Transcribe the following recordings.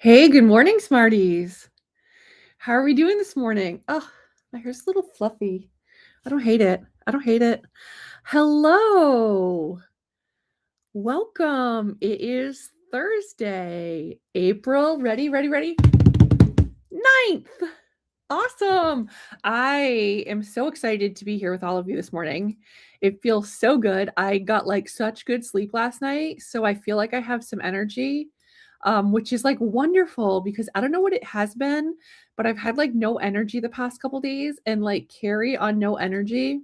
Hey, good morning, Smarties. How are we doing this morning? Oh, my hair's a little fluffy. I don't hate it. I don't hate it. Hello. Welcome. It is Thursday, April, ready, 9th. Awesome. I am so excited to be here with all of you this morning. It feels so good. I got like such good sleep last night, so I feel like I have some energy, which is like wonderful because I don't know what it has been, but I've had like no energy the past couple days, and like Carrie on no energy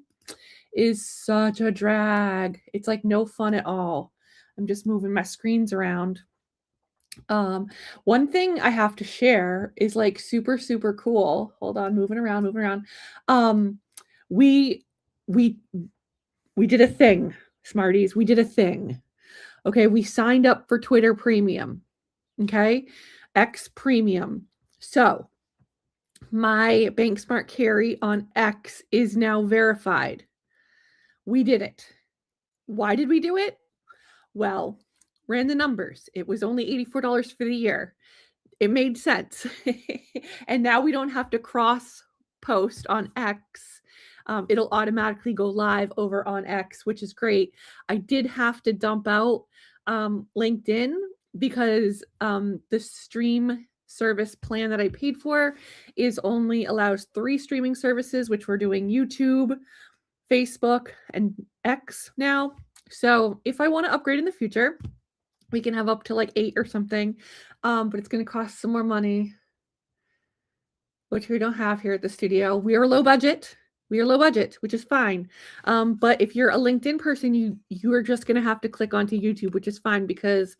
is such a drag. It's like no fun at all. I'm just moving my screens around. Um, One thing I have to share is like super cool. Hold on, moving around. Um, we we we did a thing, Smarties. We did a thing. Okay, we signed up for Twitter Premium. Okay, X Premium. So my BankSmart Carrie on X is now verified. We did it. Why did we do it? Well, ran the numbers. It was only $84 for the year. It made sense. And now we don't have to cross post on X. It'll automatically go live over on X, which is great. I did have to dump out LinkedIn because the stream service plan that I paid for is only allows 3 streaming services, which we're doing YouTube, Facebook, and X now. So if I want to upgrade in the future, we can have up to like 8 or something, but it's going to cost some more money, which we don't have here at the studio. We are low budget. We are low budget, which is fine. But if you're a LinkedIn person, you are just going to have to click onto YouTube, which is fine because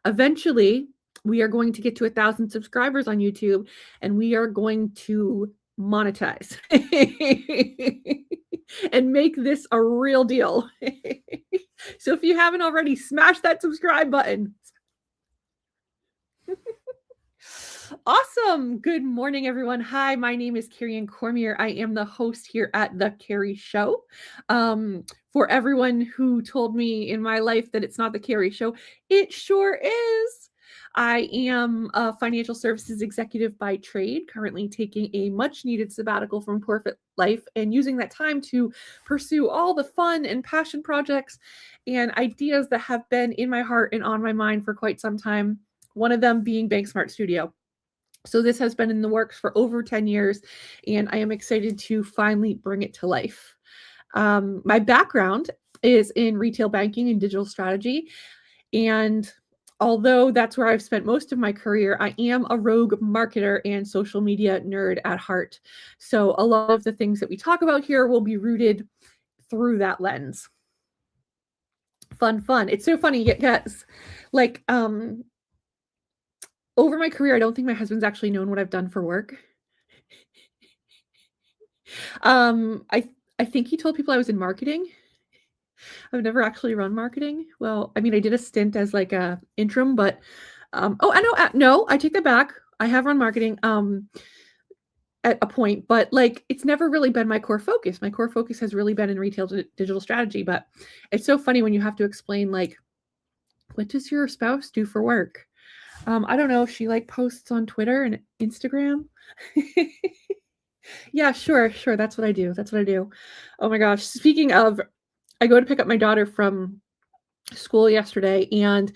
eventually we are going to get to 1,000 subscribers on YouTube, and we are going to monetize and make this a real deal. So if you haven't already, smash that subscribe button. Awesome. Good morning, everyone. Hi, my name is CarrieAnne Cormier. I am the host here at The Carrie Show. For everyone who told me in my life that it's not The Carrie Show, it sure is. I am a financial services executive by trade, currently taking a much needed sabbatical from corporate life and using that time to pursue all the fun and passion projects and ideas that have been in my heart and on my mind for quite some time. One of them being BankSmart Studio. So this has been in the works for over 10 years, and I am excited to finally bring it to life. My background is in retail banking and digital strategy, and although that's where I've spent most of my career, I am a rogue marketer and social media nerd at heart. So a lot of the things that we talk about here will be rooted through that lens. Fun. It's so funny, yes. Like, over my career, I don't think my husband's actually known what I've done for work. I think he told people I was in marketing. I've never actually run marketing. Well, I mean, I did a stint as like a interim, but oh, I know. No, I take that back. I have run marketing at a point, but like it's never really been my core focus. My core focus has really been in retail digital strategy. But it's so funny when you have to explain like, what does your spouse do for work? I don't know. She like posts on Twitter and Instagram. Yeah, sure. That's what I do. Oh my gosh. Speaking of, I go to pick up my daughter from school yesterday, and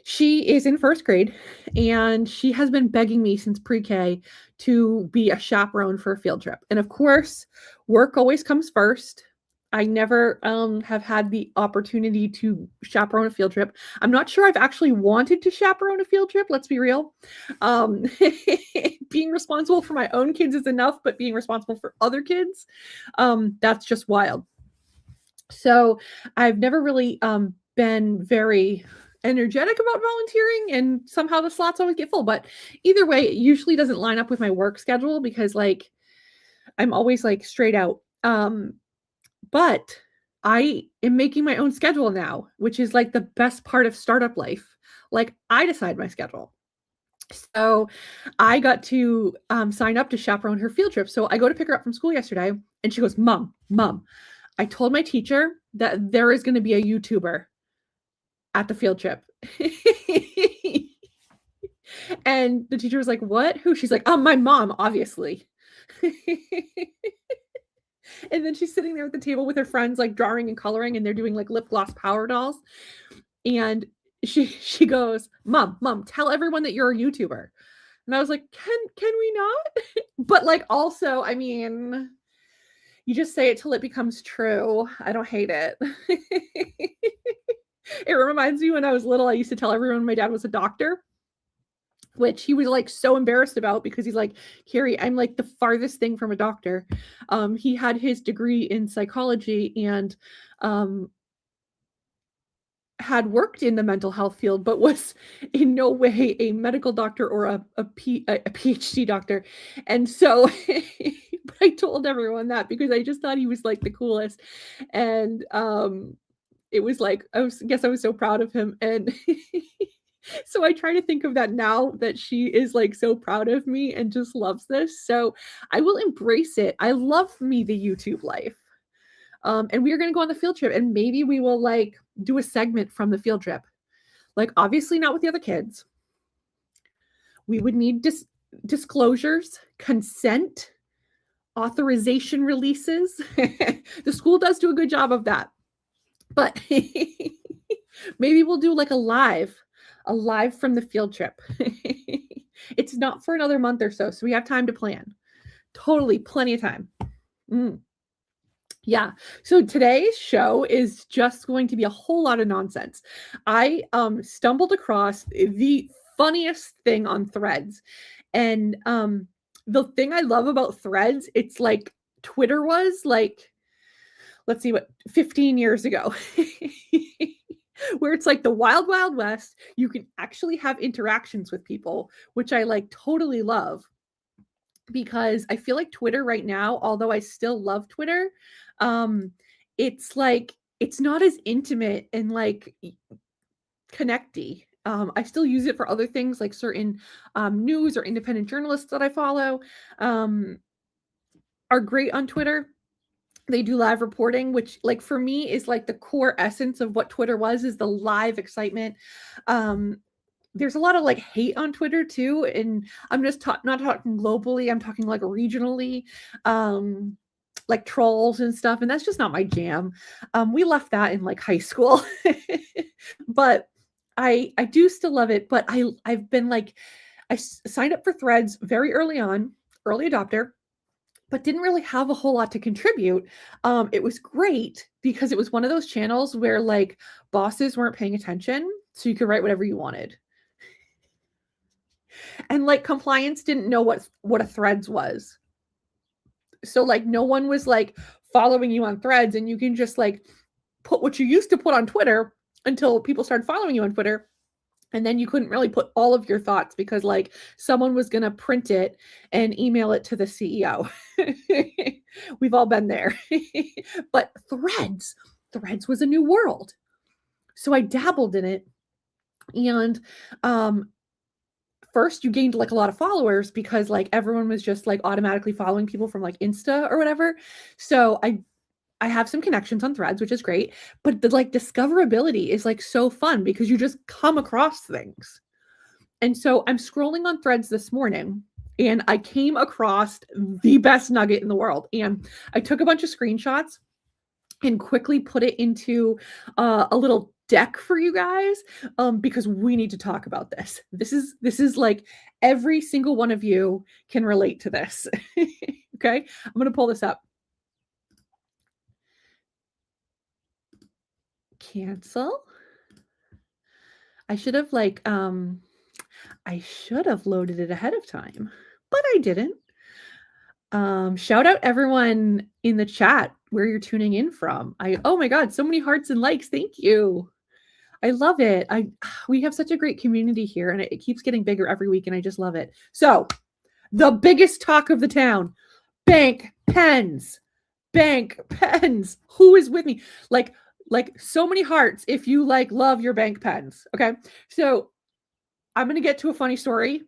she is in first grade, and she has been begging me since pre-K to be a chaperone for a field trip. And of course, work always comes first. I never have had the opportunity to chaperone a field trip. I'm not sure I've actually wanted to chaperone a field trip. Let's be real. Being responsible for my own kids is enough, but being responsible for other kids, that's just wild. So I've never really been very energetic about volunteering, and somehow the slots always get full. But either way, it usually doesn't line up with my work schedule because like I'm always like straight out. But I am making my own schedule now, which is like the best part of startup life. Like I decide my schedule. So I got to sign up to chaperone her field trip. So I go to pick her up from school yesterday, and she goes, Mom, I told my teacher that there is going to be a YouTuber at the field trip. And the teacher was like, "What? Who?" She's like, my mom, obviously." And then she's sitting there at the table with her friends, like drawing and coloring, and they're doing like lip gloss power dolls. And she goes, "Mom, tell everyone that you're a YouTuber." And I was like, "Can we not?" But like also, I mean, you just say it till it becomes true. I don't hate it. It reminds me when I was little, I used to tell everyone my dad was a doctor, which he was like so embarrassed about because he's like, "Carrie, I'm like the farthest thing from a doctor." He had his degree in psychology and um, had worked in the mental health field, but was in no way a medical doctor or a PhD doctor. And so but I told everyone that because I just thought he was like the coolest. And it was like I was so proud of him. And so I try to think of that now that she is like so proud of me and just loves this. So I will embrace it. I love me the YouTube life. And we are going to go on the field trip and maybe we will like do a segment from the field trip. Like, obviously, not with the other kids. We would need disclosures, consent, authorization releases. The school does do a good job of that. But maybe we'll do like a live from the field trip. It's not for another month or so. So we have time to plan. Totally plenty of time. Yeah. So today's show is just going to be a whole lot of nonsense. I stumbled across the funniest thing on Threads. And the thing I love about Threads, it's like Twitter was like, let's see, what, 15 years ago. Where it's like the wild, wild west. You can actually have interactions with people, which I like totally love. Because I feel like Twitter right now, although I still love Twitter, it's like it's not as intimate and like connecty. I still use it for other things like certain news or independent journalists that I follow are great on Twitter. They do live reporting, which like for me is like the core essence of what Twitter was, is the live excitement. There's a lot of like hate on Twitter too, and I'm just not talking globally, I'm talking like regionally, like trolls and stuff, and that's just not my jam. We left that in like high school. But I do still love it, but I've been like signed up for Threads very early on, early adopter, but didn't really have a whole lot to contribute. It was great because it was one of those channels where like bosses weren't paying attention, so you could write whatever you wanted. And like compliance didn't know what a Threads was. So like no one was like following you on Threads, and you can just like put what you used to put on Twitter until people started following you on Twitter. And then you couldn't really put all of your thoughts because like someone was going to print it and email it to the CEO. We've all been there. But Threads was a new world. So I dabbled in it. And first you gained like a lot of followers because like everyone was just like automatically following people from like Insta or whatever. So I have some connections on Threads, which is great, but the like discoverability is like so fun because you just come across things. And so I'm scrolling on Threads this morning and I came across the best nugget in the world. And I took a bunch of screenshots and quickly put it into a little deck for you guys because we need to talk about this. This is like every single one of you can relate to this. Okay, I'm going to pull this up. Cancel. I should have like I should have loaded it ahead of time, but I didn't. Shout out everyone in the chat where you're tuning in from. Oh my god, so many hearts and likes. Thank you. I love it. We have such a great community here and it keeps getting bigger every week and I just love it. So, the biggest talk of the town, bank pens. Bank pens. Who is with me? Like so many hearts if you like love your bank pens. Okay. So I'm going to get to a funny story.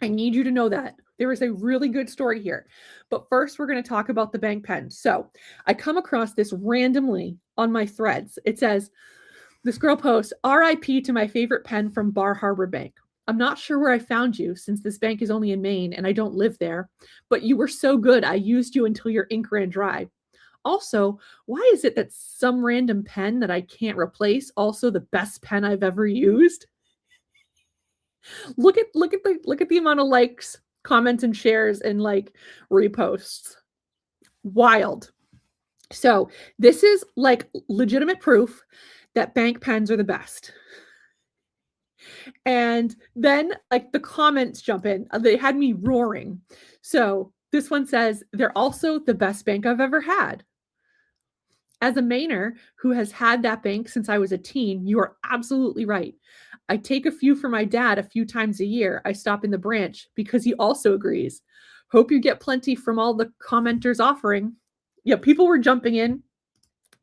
I need you to know that there is a really good story here. But first we're going to talk about the bank pen. So I come across this randomly on my Threads. It says, this girl posts, RIP to my favorite pen from Bar Harbor Bank. I'm not sure where I found you since this bank is only in Maine and I don't live there, but you were so good. I used you until your ink ran dry. Also, why is it that some random pen that I can't replace also the best pen I've ever used? Look at the amount of likes, comments and shares and like reposts. Wild. So, this is like legitimate proof that bank pens are the best. And then like the comments jump in. They had me roaring. So, this one says, "They're also the best bank I've ever had." As a Mainer who has had that bank since I was a teen, you are absolutely right. I take a few for my dad a few times a year. I stop in the branch because he also agrees. Hope you get plenty from all the commenters offering. Yeah, people were jumping in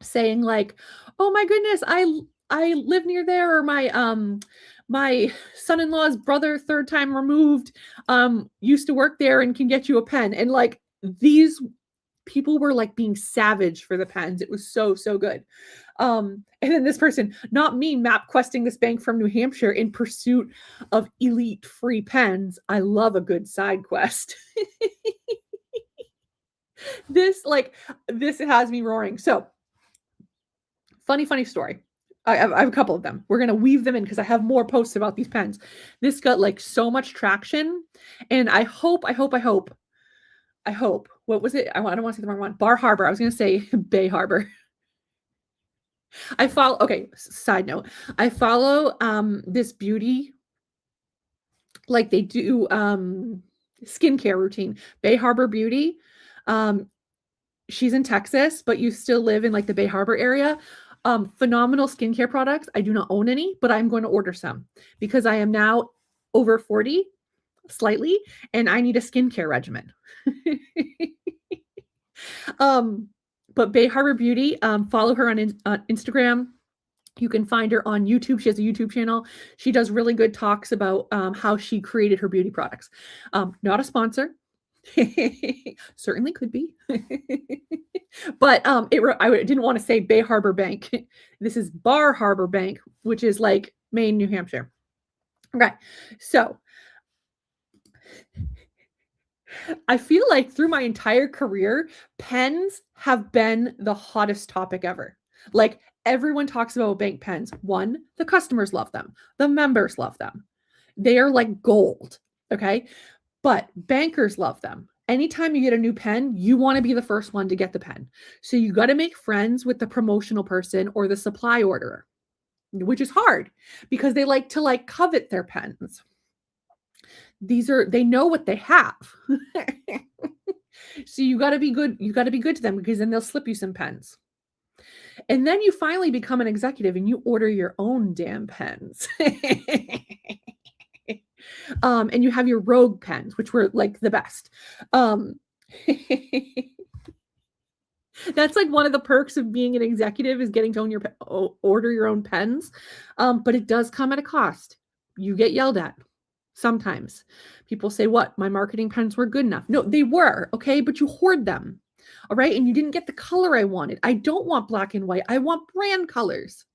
saying like, "Oh my goodness, I live near there," or my son-in-law's brother, third time removed, used to work there and can get you a pen. And like these people were like being savage for the pens. It was so, so good. And then this person, "Not me, map questing this bank from New Hampshire in pursuit of elite free pens. I love a good side quest." This has me roaring. So funny story. I have a couple of them. We're gonna weave them in because I have more posts about these pens. This got like so much traction, and I hope. What was it? I don't want to say the wrong one. Bar Harbor. I was gonna say Bay Harbor. I follow. Okay. Side note. I follow this beauty, like they do skincare routine. Bay Harbor Beauty. She's in Texas, but you still live in like the Bay Harbor area. Phenomenal skincare products. I do not own any, but I'm going to order some because I am now over 40 slightly, and I need a skincare regimen. But Bay Harbor Beauty, follow her on Instagram. You can find her on YouTube. She has a YouTube channel. She does really good talks about how she created her beauty products. Not a sponsor. Certainly could be. But I didn't want to say Bay Harbor Bank. This is Bar Harbor Bank, which is like Maine, New Hampshire. Okay. So I feel like through my entire career, pens have been the hottest topic ever. Like everyone talks about bank pens. One, the customers love them. The members love them. They are like gold. Okay. But bankers love them. Anytime you get a new pen, you want to be the first one to get the pen. So you got to make friends with the promotional person or the supply orderer, which is hard because they like to like covet their pens. They know what they have. So you got to be good. You got to be good to them because then they'll slip you some pens. And then you finally become an executive and you order your own damn pens. And you have your rogue pens, which were like the best. That's like one of the perks of being an executive is getting to order your own pens. But it does come at a cost. You get yelled at sometimes. People say, "What? My marketing pens were good enough." No, they were, okay, but you hoard them. All right. And you didn't get the color I wanted. I don't want black and white. I want brand colors.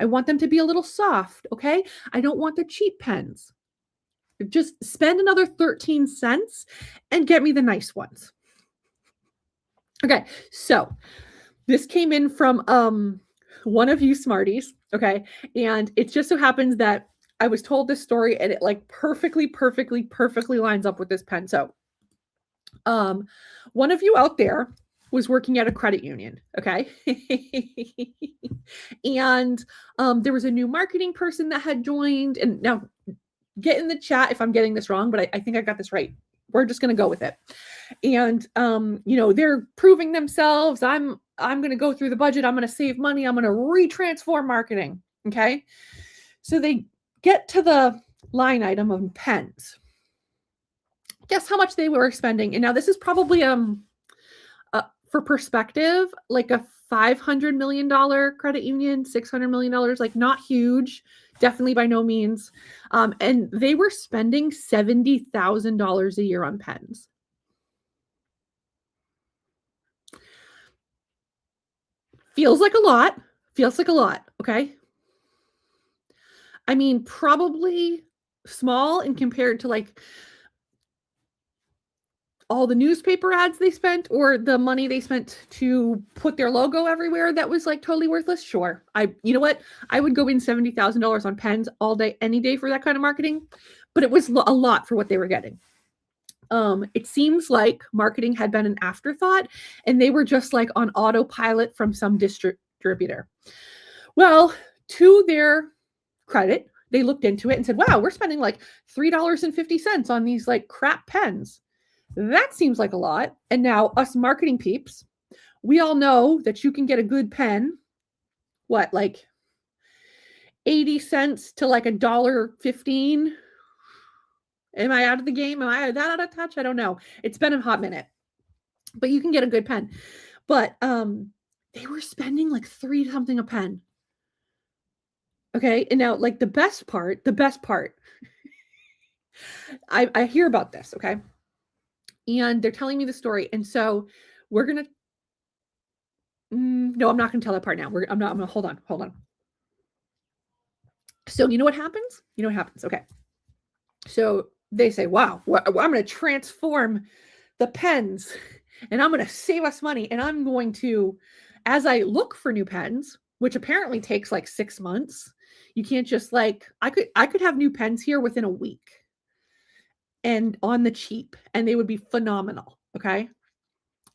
I want them to be a little soft. Okay. I don't want the cheap pens. Just spend another 13 cents and get me the nice ones. Okay, so this came in from one of you smarties, okay? And it just so happens that I was told this story and it like perfectly lines up with this pen. So one of you out there was working at a credit union, okay? And there was a new marketing person that had joined. And now get in the chat if I'm getting this wrong, but I think I got this right. We're just going to go with it. And, they're proving themselves. I'm going to go through the budget. I'm going to save money. I'm going to retransform marketing. Okay. So they get to the line item of pens. Guess how much they were spending. And now this is probably, for perspective, like a $500 million credit union, $600 million, like not huge, definitely by no means. And they were spending $70,000 a year on pens. Feels like a lot. Okay. I mean, probably small and compared to like all the newspaper ads they spent or the money they spent to put their logo everywhere that was like totally worthless. Sure. You know what? I would go in $70,000 on pens all day, any day for that kind of marketing, but it was a lot for what they were getting. It seems like marketing had been an afterthought and they were just like on autopilot from some distributor. Well, to their credit, they looked into it and said, wow, we're spending like $3.50 on these like crap pens. That seems like a lot. And now us marketing peeps, we all know that you can get a good pen, what, like 80 cents to like $1.15. Am I out of the game? Am I that out of touch? I don't know. It's been a hot minute, but you can get a good pen. But they were spending like $3 something a pen. Okay. And now like the best part, I hear about this. Okay. And they're telling me the story. And so we're going to, no, I'm not going to tell that part now. I'm going to hold on. So you know what happens? Okay. So they say, wow, I'm going to transform the pens and I'm going to save us money. And I'm going to, as I look for new pens, which apparently takes like 6 months, you can't just like, I could have new pens here within a week and on the cheap, and they would be phenomenal. Okay.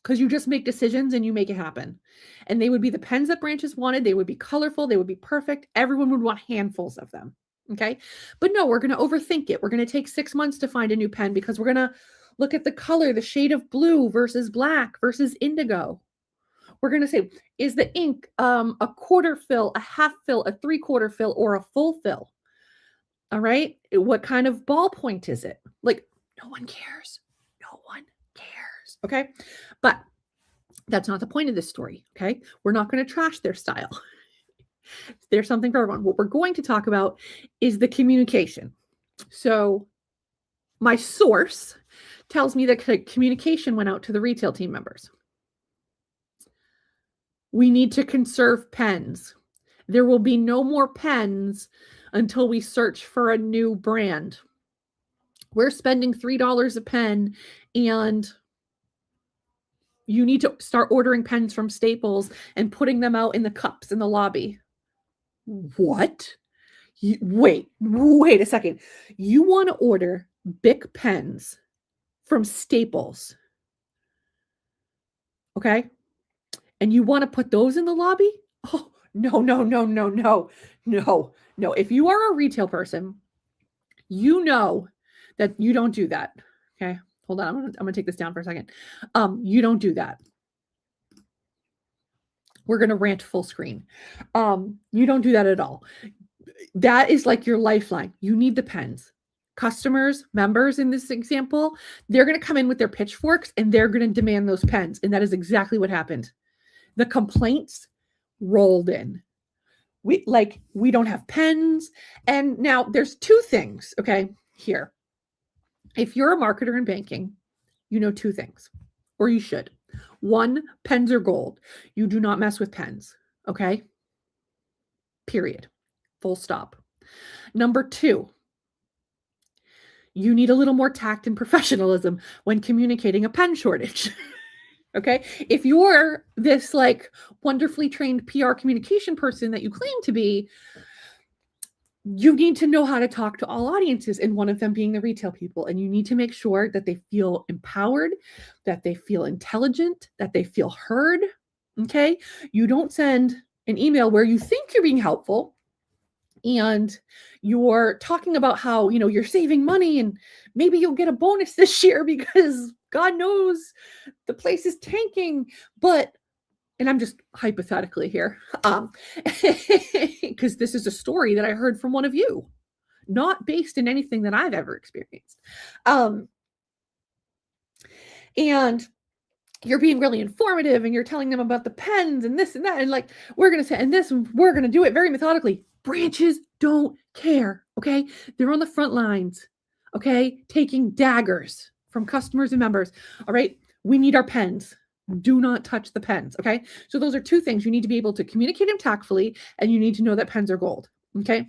Because you just make decisions and you make it happen. And they would be the pens that branches wanted. They would be colorful. They would be perfect. Everyone would want handfuls of them. Okay. But no, we're going to overthink it. We're going to take 6 months to find a new pen because we're going to look at the color, the shade of blue versus black versus indigo. We're going to say, is the ink a quarter fill, a half fill, a 3/4 fill, or a full fill? All right. What kind of ballpoint is it? Like, no one cares. No one cares. Okay. But that's not the point of this story. Okay. We're not going to trash their style. There's something for everyone. What we're going to talk about is the communication. So my source tells me that communication went out to the retail team members. We need to conserve pens. There will be no more pens until we search for a new brand. We're spending $3 a pen, and you need to start ordering pens from Staples and putting them out in the cups in the lobby. What? Wait a second. You want to order Bic pens from Staples, okay? And you want to put those in the lobby? Oh, no. If you are a retail person, you know that you don't do that. Okay. Hold on. I'm going to take this down for a second. You don't do that. We're going to rant full screen. You don't do that at all. That is like your lifeline. You need the pens. Customers, members in this example, they're going to come in with their pitchforks and they're going to demand those pens. And that is exactly what happened. The complaints rolled in. We don't have pens. And now there's two things, okay, here. If you're a marketer in banking, you know two things, or you should. One, pens are gold. You do not mess with pens, okay? Period. Full stop. Number two, you need a little more tact and professionalism when communicating a pen shortage. Okay. If you're this like wonderfully trained PR communication person that you claim to be, you need to know how to talk to all audiences, and one of them being the retail people. And you need to make sure that they feel empowered, that they feel intelligent, that they feel heard. Okay. You don't send an email where you think you're being helpful and you're talking about how, you're saving money and maybe you'll get a bonus this year because God knows the place is tanking. And I'm just hypothetically here, because this is a story that I heard from one of you, not based in anything that I've ever experienced. And you're being really informative and you're telling them about the pens and this and that. And like, we're going to say, and this, we're going to do it very methodically. Branches don't care. Okay. They're on the front lines. Okay. Taking daggers from customers and members. All right. We need our pens. Do not touch the pens. Okay. So those are two things. You need to be able to communicate them tactfully, and you need to know that pens are gold. Okay.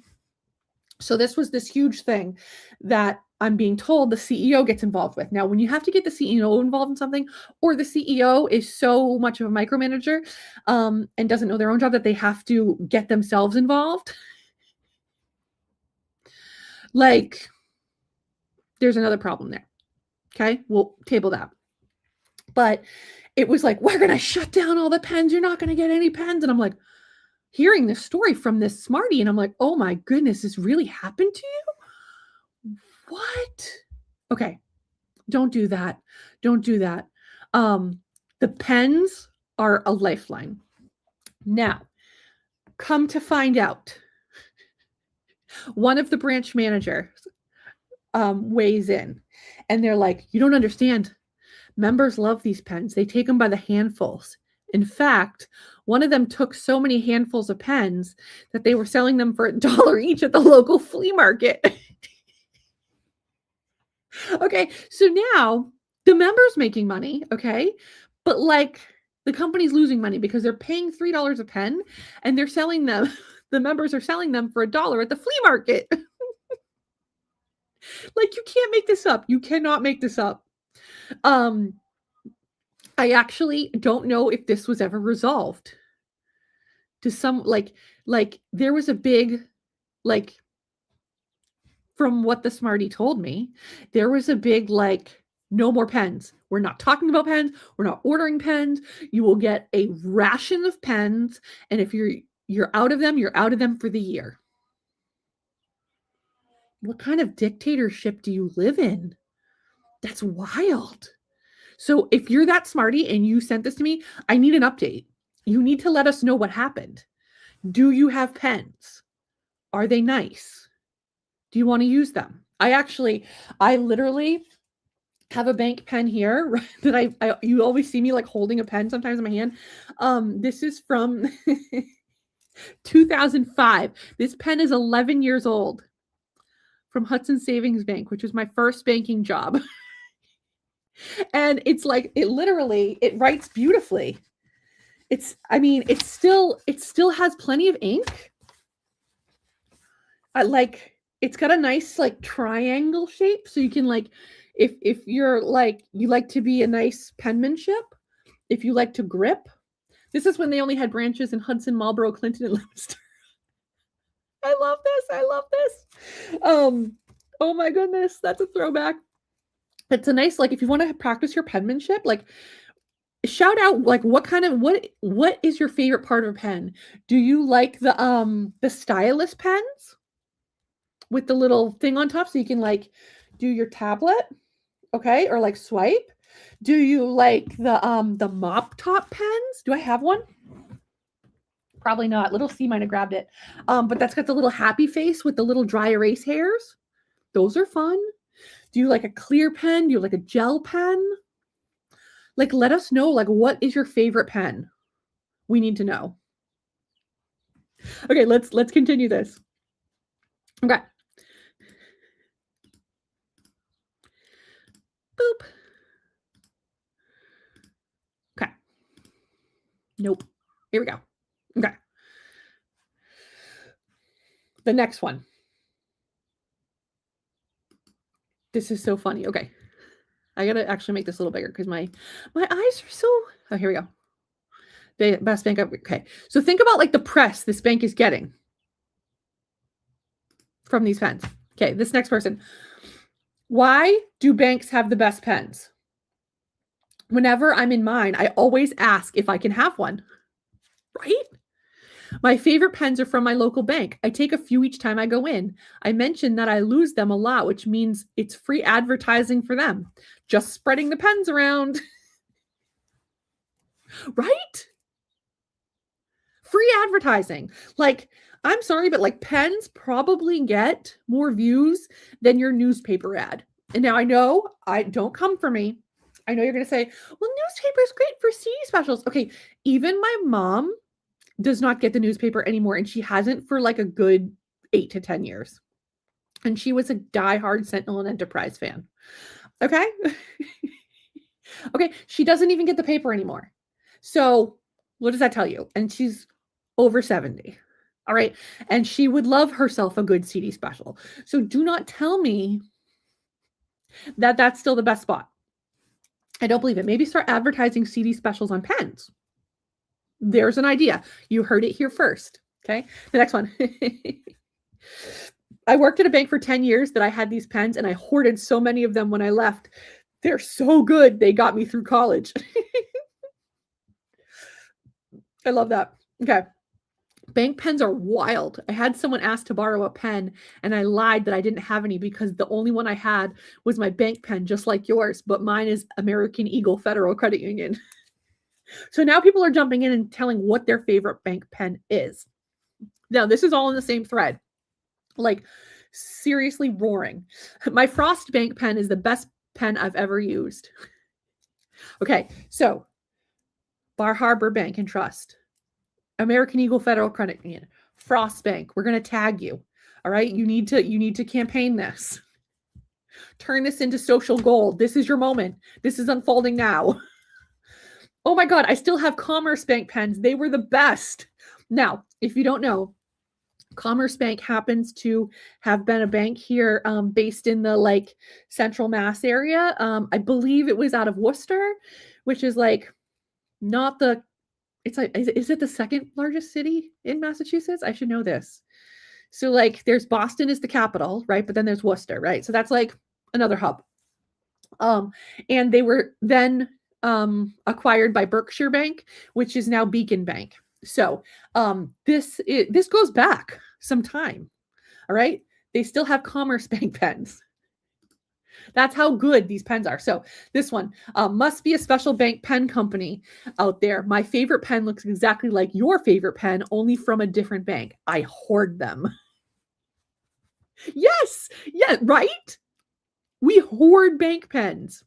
So this was this huge thing that I'm being told the CEO gets involved with. Now, when you have to get the CEO involved in something, or the CEO is so much of a micromanager and doesn't know their own job that they have to get themselves involved, like there's another problem there. Okay, we'll table that. But it was like, we're going to shut down all the pens. You're not going to get any pens. And I'm like, hearing this story from this smarty, and I'm like, oh my goodness, this really happened to you? What? Okay, don't do that. Don't do that. The pens are a lifeline. Now, come to find out, one of the branch managers weighs in, and they're like, you don't understand. Members love these pens. They take them by the handfuls. In fact, one of them took so many handfuls of pens that they were selling them for $1 each at the local flea market. Okay, so now the member's making money, okay? But like the company's losing money because they're paying $3 a pen and they're selling them, the members are selling them for $1 at the flea market. Like, you can't make this up. You cannot make this up. I actually don't know if this was ever resolved. To some, like there was a big, like, from what the smarty told me, there was a big, like, no more pens. We're not talking about pens. We're not ordering pens. You will get a ration of pens, and if you're out of them, you're out of them for the year. What kind of dictatorship do you live in? That's wild. So if you're that smarty and you sent this to me, I need an update. You need to let us know what happened. Do you have pens? Are they nice? Do you want to use them? I literally have a bank pen here that you always see me like holding a pen sometimes in my hand. This is from 2005. This pen is 11 years old, from Hudson Savings Bank, which was my first banking job. And it's like, it writes beautifully. It still has plenty of ink. It's got a nice like triangle shape, so you can, like, if you're like, you like to be a nice penmanship, if you like to grip. This is when they only had branches in Hudson, Marlboro, Clinton, and Leominster. I love this. Oh my goodness, that's a throwback. It's a nice, like, if you want to practice your penmanship, like, shout out, like, what is your favorite part of a pen? Do you like the stylus pens with the little thing on top so you can, like, do your tablet, okay, or like swipe? Do you like the mop top pens? Do I have one? Probably not. Little C might have grabbed it. But that's got the little happy face with the little dry erase hairs. Those are fun. Do you like a clear pen? Do you like a gel pen? Like, let us know, like, what is your favorite pen? We need to know. Okay, let's continue this. Okay. Boop. Okay. Nope. Here we go. Okay. The next one. This is so funny. Okay. I gotta actually make this a little bigger because my eyes are so... Oh, here we go. The best bank ever. Okay. So think about, like, the press this bank is getting from these pens. Okay, this next person. Why do banks have the best pens? Whenever I'm in mine, I always ask if I can have one. Right? My favorite pens are from my local bank. I take a few each time I go in. I mentioned that I lose them a lot, which means it's free advertising for them. Just spreading the pens around. Right? Free advertising. Like, I'm sorry, but, like, pens probably get more views than your newspaper ad. And now don't come for me. I know you're going to say, well, newspaper is great for CD specials. Okay, even my mom does not get the newspaper anymore, and she hasn't for like a good 8 to 10 years. And she was a diehard Sentinel and Enterprise fan. Okay? Okay, she doesn't even get the paper anymore. So what does that tell you? And she's over 70. All right. And she would love herself a good CD special. So do not tell me that that's still the best spot. I don't believe it. Maybe start advertising CD specials on pens. There's an idea. You heard it here first. Okay. The next one. I worked at a bank for 10 years that I had these pens and I hoarded so many of them when I left. They're so good. They got me through college. I love that. Okay. Bank pens are wild. I had someone ask to borrow a pen and I lied that I didn't have any because the only one I had was my bank pen, just like yours, but mine is American Eagle Federal Credit Union. So now people are jumping in and telling what their favorite bank pen is. Now, this is all in the same thread. Like, seriously roaring. My Frost bank pen is the best pen I've ever used. Okay, so Bar Harbor Bank and Trust, American Eagle Federal Credit Union, Frost Bank. We're going to tag you. All right, you need to campaign this. Turn this into social gold. This is your moment. This is unfolding now. Oh my God, I still have Commerce Bank pens. They were the best. Now, if you don't know, Commerce Bank happens to have been a bank here based in the like central Mass area. I believe it was out of Worcester, which is like not the, it's like, is it the second largest city in Massachusetts? I should know this. So like there's Boston is the capital, right? But then there's Worcester, right? So that's like another hub. And they were then acquired by Berkshire Bank, which is now Beacon Bank. So this goes back some time. All right. They still have Commerce Bank pens. That's how good these pens are. So this one must be a special bank pen company out there. My favorite pen looks exactly like your favorite pen, only from a different bank. I hoard them. Yes. Yeah. Right. We hoard bank pens.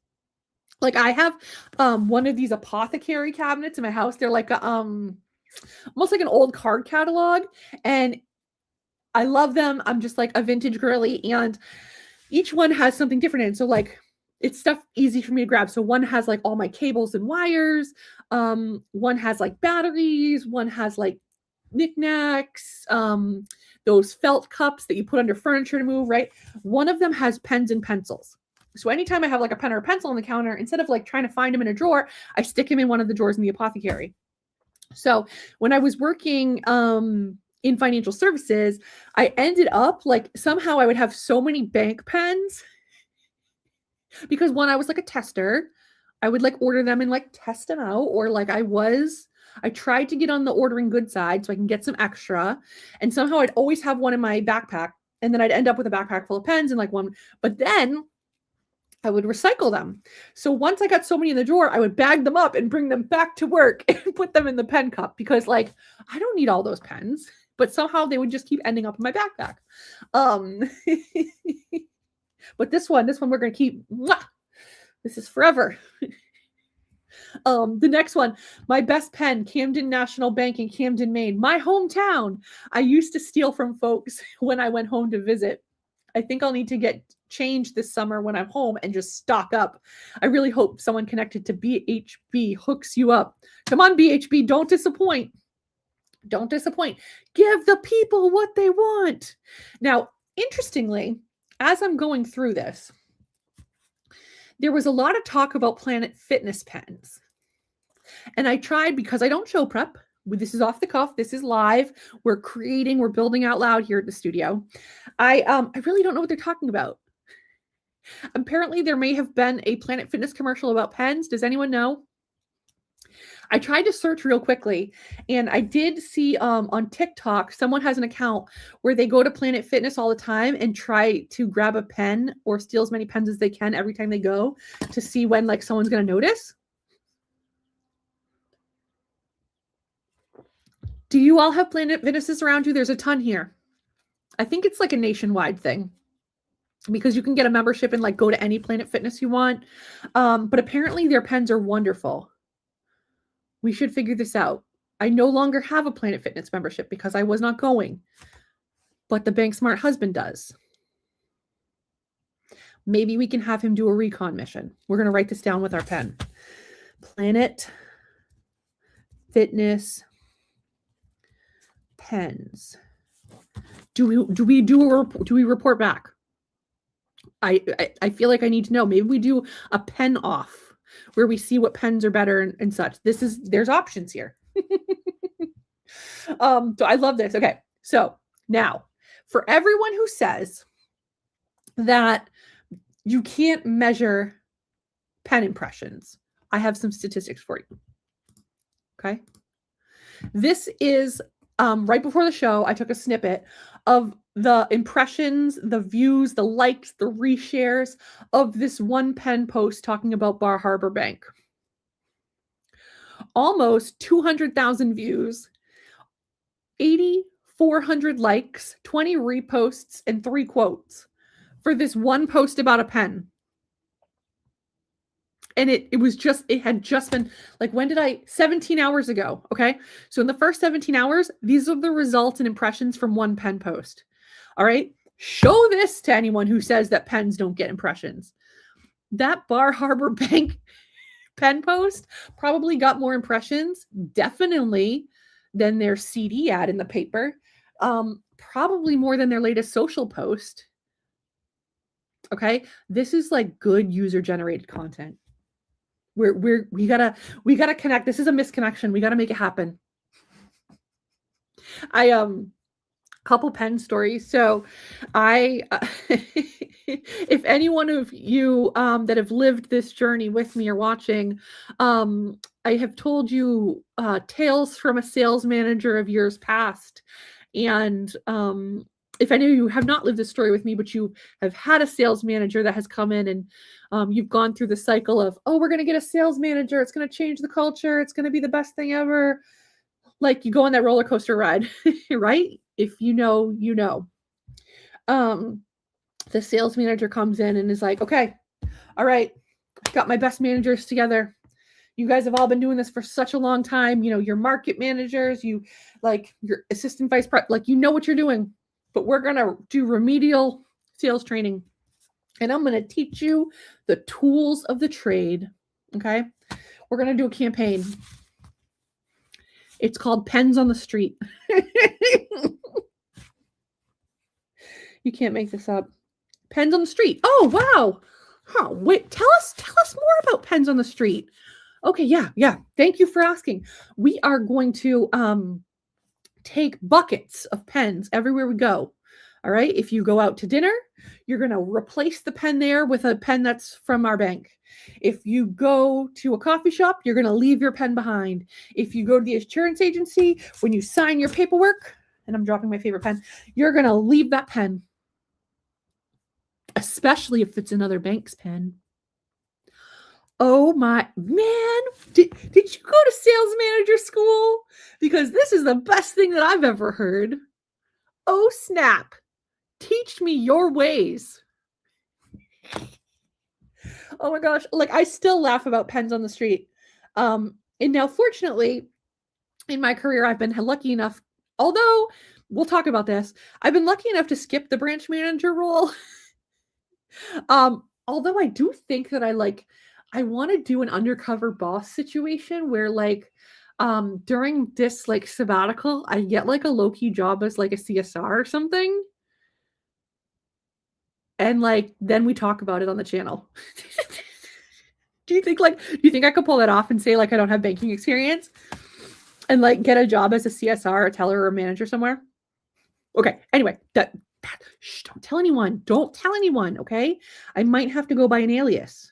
Like I have one of these apothecary cabinets in my house. They're like a, almost like an old card catalog, and I love them. I'm just like a vintage girly, and each one has something different in it. So like it's stuff easy for me to grab. So one has like all my cables and wires. One has like batteries. One has like knickknacks. Those felt cups that you put under furniture to move, right? One of them has pens and pencils. So anytime I have like a pen or a pencil on the counter, instead of like trying to find them in a drawer, I stick them in one of the drawers in the apothecary. So when I was working in financial services, I ended up like somehow I would have so many bank pens because when I was like a tester, I would like order them and like test them out, or like I tried to get on the ordering good side so I can get some extra. And somehow I'd always have one in my backpack, and then I'd end up with a backpack full of pens and like one, but then I would recycle them. So once I got so many in the drawer, I would bag them up and bring them back to work and put them in the pen cup because like, I don't need all those pens, but somehow they would just keep ending up in my backpack. But this one we're going to keep, this is forever. The next one, my best pen, Camden National Bank in Camden, Maine, my hometown. I used to steal from folks when I went home to visit. I think I'll need to get change this summer when I'm home and just stock up. I really hope someone connected to BHB hooks you up. Come on, BHB, don't disappoint. Don't disappoint. Give the people what they want. Now, interestingly, as I'm going through this, there was a lot of talk about Planet Fitness pens. And I tried, because I don't show prep. This is off the cuff. This is live. We're building out loud here at the studio. I really don't know what they're talking about. Apparently, there may have been a Planet Fitness commercial about pens. Does anyone know? I tried to search real quickly, and I did see on TikTok, someone has an account where they go to Planet Fitness all the time and try to grab a pen or steal as many pens as they can every time they go to see when like someone's going to notice. Do you all have Planet Fitnesses around you? There's a ton here. I think it's like a nationwide thing because you can get a membership and like go to any Planet Fitness you want. But apparently their pens are wonderful. We should figure this out. I no longer have a Planet Fitness membership because I was not going, but the Bank Smart husband does. Maybe we can have him do a recon mission. We're going to write this down with our pen. Planet Fitness pens. Do we report back? I feel like I need to know. Maybe we do a pen off where we see what pens are better and such. There's options here. So I love this. Okay. So now for everyone who says that you can't measure pen impressions, I have some statistics for you. Okay. This is right before the show, I took a snippet of the impressions, the views, the likes, the reshares of this one pen post talking about Bar Harbor Bank. Almost 200,000 views, 8,400 likes, 20 reposts, and 3 quotes for this one post about a pen. And it had just been like, 17 hours ago. Okay. So in the first 17 hours, these are the results and impressions from one pen post. All right. Show this to anyone who says that pens don't get impressions. That Bar Harbor Bank pen post probably got more impressions, definitely, than their CD ad in the paper. Probably more than their latest social post. Okay. This is like good user generated content. We gotta connect. This is a misconnection. We gotta make it happen. Couple pen stories. So if any one of you that have lived this journey with me or watching, I have told you tales from a sales manager of years past. And if any of you have not lived this story with me, but you have had a sales manager that has come in and you've gone through the cycle of, oh, we're going to get a sales manager. It's going to change the culture. It's going to be the best thing ever. Like you go on that roller coaster ride, right? If you know, you know. The sales manager comes in and is like, okay, all right, got my best managers together. You guys have all been doing this for such a long time. You know, your market managers, you like your assistant vice president, like, you know what you're doing, but we're going to do remedial sales training. And I'm going to teach you the tools of the trade. Okay. We're going to do a campaign. It's called Pens on the Street. You can't make this up. Pens on the Street. Oh, wow. Huh. Wait, tell us more about Pens on the Street. Okay. Yeah. Thank you for asking. We are going to take buckets of pens everywhere we go. All right. If you go out to dinner, you're going to replace the pen there with a pen that's from our bank. If you go to a coffee shop, you're going to leave your pen behind. If you go to the insurance agency, when you sign your paperwork, and I'm dropping my favorite pen, you're going to leave that pen, especially if it's another bank's pen. Oh my man, did you go to sales manager school? Because this is the best thing that I've ever heard. Oh snap. Teach me your ways. Oh my gosh. Like, I still laugh about Pens on the Street. And now, fortunately, in my career, I've been lucky enough, although we'll talk about this, I've been lucky enough to skip the branch manager role. Although I do think that I want to do an undercover boss situation where during this sabbatical, I get a low-key job as a CSR or something. And then we talk about it on the channel. Do you think I could pull that off and say I don't have banking experience and get a job as a CSR, a teller, or a manager somewhere? Okay. Anyway, shh, don't tell anyone. Don't tell anyone. Okay. I might have to go by an alias.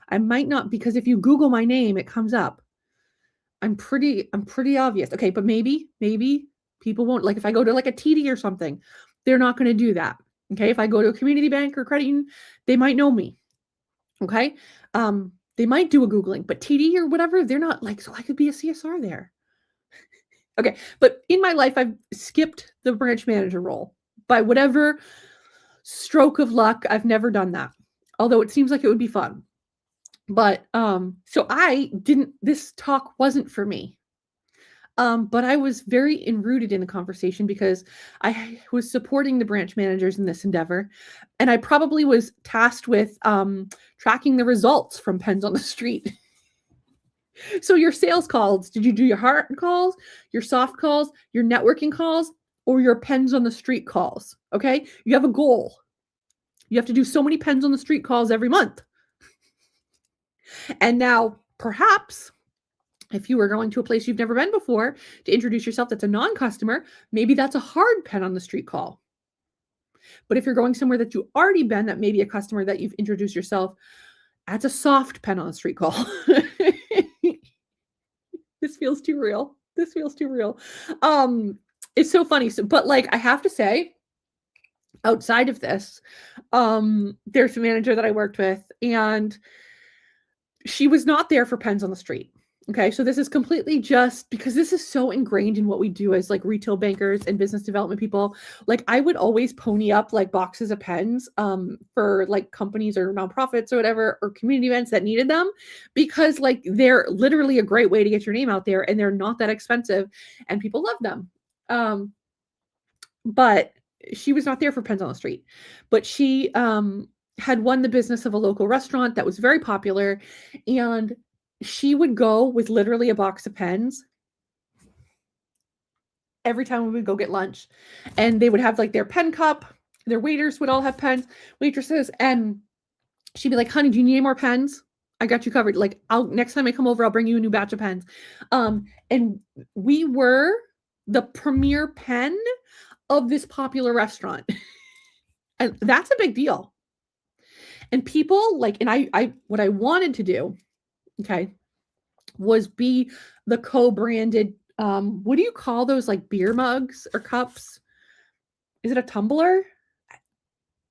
I might not, because if you Google my name, it comes up. I'm pretty obvious. Okay. But maybe people won't, if I go to a TD or something, they're not going to do that. Okay. If I go to a community bank or credit union, they might know me. Okay. They might do a Googling, but TD or whatever, they're not so I could be a CSR there. Okay. But in my life, I've skipped the branch manager role by whatever stroke of luck. I've never done that, although it seems like it would be fun. But, so this talk wasn't for me. But I was very enrooted in the conversation because I was supporting the branch managers in this endeavor. And I probably was tasked with tracking the results from Pens on the Street. So your sales calls, did you do your hard calls, your soft calls, your networking calls, or your pens on the street calls. Okay. You have a goal. You have to do so many pens on the street calls every month. And now perhaps if you were going to a place you've never been before to introduce yourself that's a non-customer, maybe that's a hard pen on the street call. But if you're going somewhere that you've already been, that may be a customer that you've introduced yourself, that's a soft pen on the street call. This feels too real. This feels too real. It's so funny. So, but like, I have to say, outside of this, there's a manager that I worked with, and she was not there for pens on the street. Okay. So this is completely just because this is so ingrained in what we do as like retail bankers and business development people. Like I would always pony up like boxes of pens for like companies or nonprofits or whatever, or community events that needed them, because like they're literally a great way to get your name out there, and they're not that expensive and people love them. But she was not there for pens on the street, but she had won the business of a local restaurant that was very popular, and she would go with literally a box of pens every time we would go get lunch, and they would have like their pen cup. Their waiters would all have pens, waitresses, and she'd be like, honey, do you need any more pens? I got you covered. Like, next time I come over, I'll bring you a new batch of pens. And we were the premier pen of this popular restaurant. And that's a big deal. And people like, and I what I wanted to do, okay, was be the co-branded, what do you call those, like beer mugs or cups? Is it a tumbler?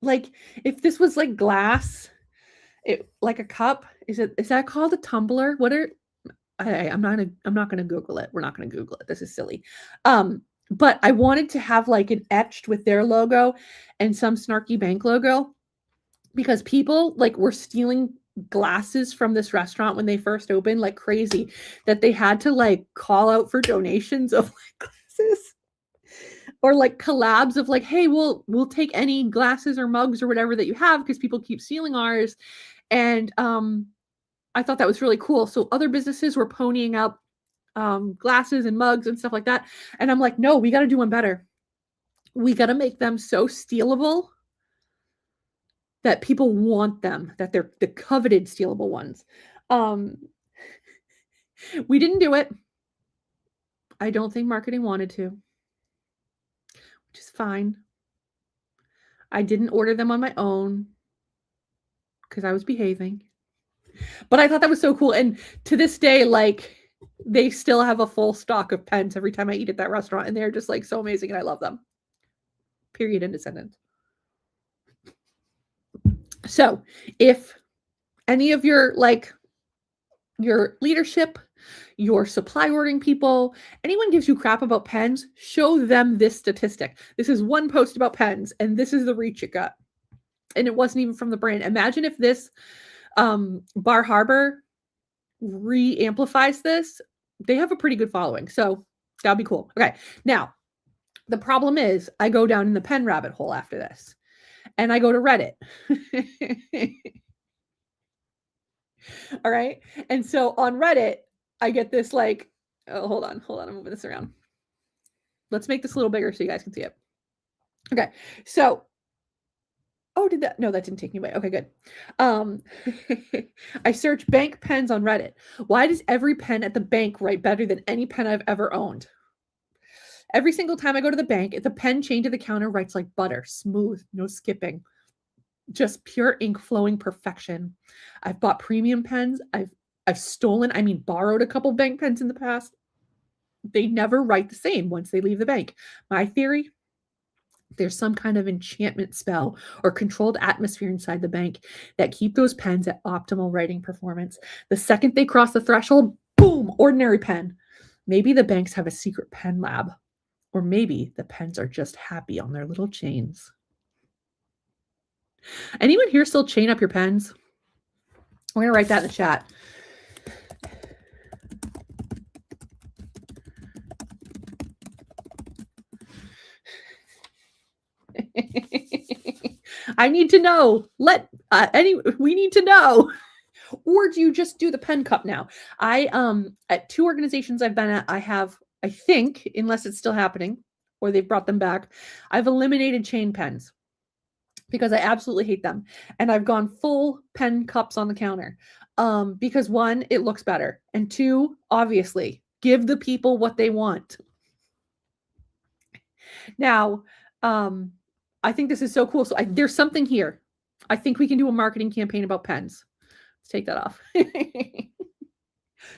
Like if this was like glass, it like a cup, is that called a tumbler? What are, I'm not gonna Google it. We're not gonna Google it. This is silly. But I wanted to have like an etched with their logo and some snarky bank logo, because people like were stealing glasses from this restaurant when they first opened like crazy, that they had to like call out for donations of like glasses, or like collabs of like, hey, we'll take any glasses or mugs or whatever that you have, because people keep stealing ours. And I thought that was really cool. So other businesses were ponying up glasses and mugs and stuff like that. And I'm like, no, we got to do one better. We got to make them so stealable that people want them, that they're the coveted stealable ones. We didn't do it. I don't think marketing wanted to, which is fine. I didn't order them on my own because I was behaving. But I thought that was so cool. And to this day, like, they still have a full stock of pens every time I eat at that restaurant. And they're just like so amazing. And I love them. Period. End of sentence. So if any of your like your leadership, your supply ordering people, anyone gives you crap about pens, show them this statistic. This is one post about pens, and this is the reach it got. And it wasn't even from the brand. Imagine if this Bar Harbor re-amplifies this. They have a pretty good following. So that'll be cool. Okay. Now, the problem is I go down in the pen rabbit hole after this. And I go to Reddit. All right. And so on Reddit, I get this like, oh, hold on. I'm moving this around. Let's make this a little bigger so you guys can see it. Okay. So, oh, no, that didn't take me away. Okay, good. I search bank pens on Reddit. Why does every pen at the bank write better than any pen I've ever owned? Every single time I go to the bank, the pen chained to the counter writes like butter, smooth, no skipping, just pure ink flowing perfection. I've bought premium pens. I've stolen, borrowed a couple bank pens in the past. They never write the same once they leave the bank. My theory, there's some kind of enchantment spell or controlled atmosphere inside the bank that keep those pens at optimal writing performance. The second they cross the threshold, boom, ordinary pen. Maybe the banks have a secret pen lab. Or maybe the pens are just happy on their little chains. Anyone here still chain up your pens? We're going to write that in the chat. I need to know. We need to know. Or do you just do the pen cup now? At two organizations I've been at, I think, unless it's still happening, or they've brought them back. I've eliminated chain pens because I absolutely hate them. And I've gone full pen cups on the counter. Because one, it looks better. And two, obviously, give the people what they want. Now, I think this is so cool. So there's something here. I think we can do a marketing campaign about pens. Let's take that off.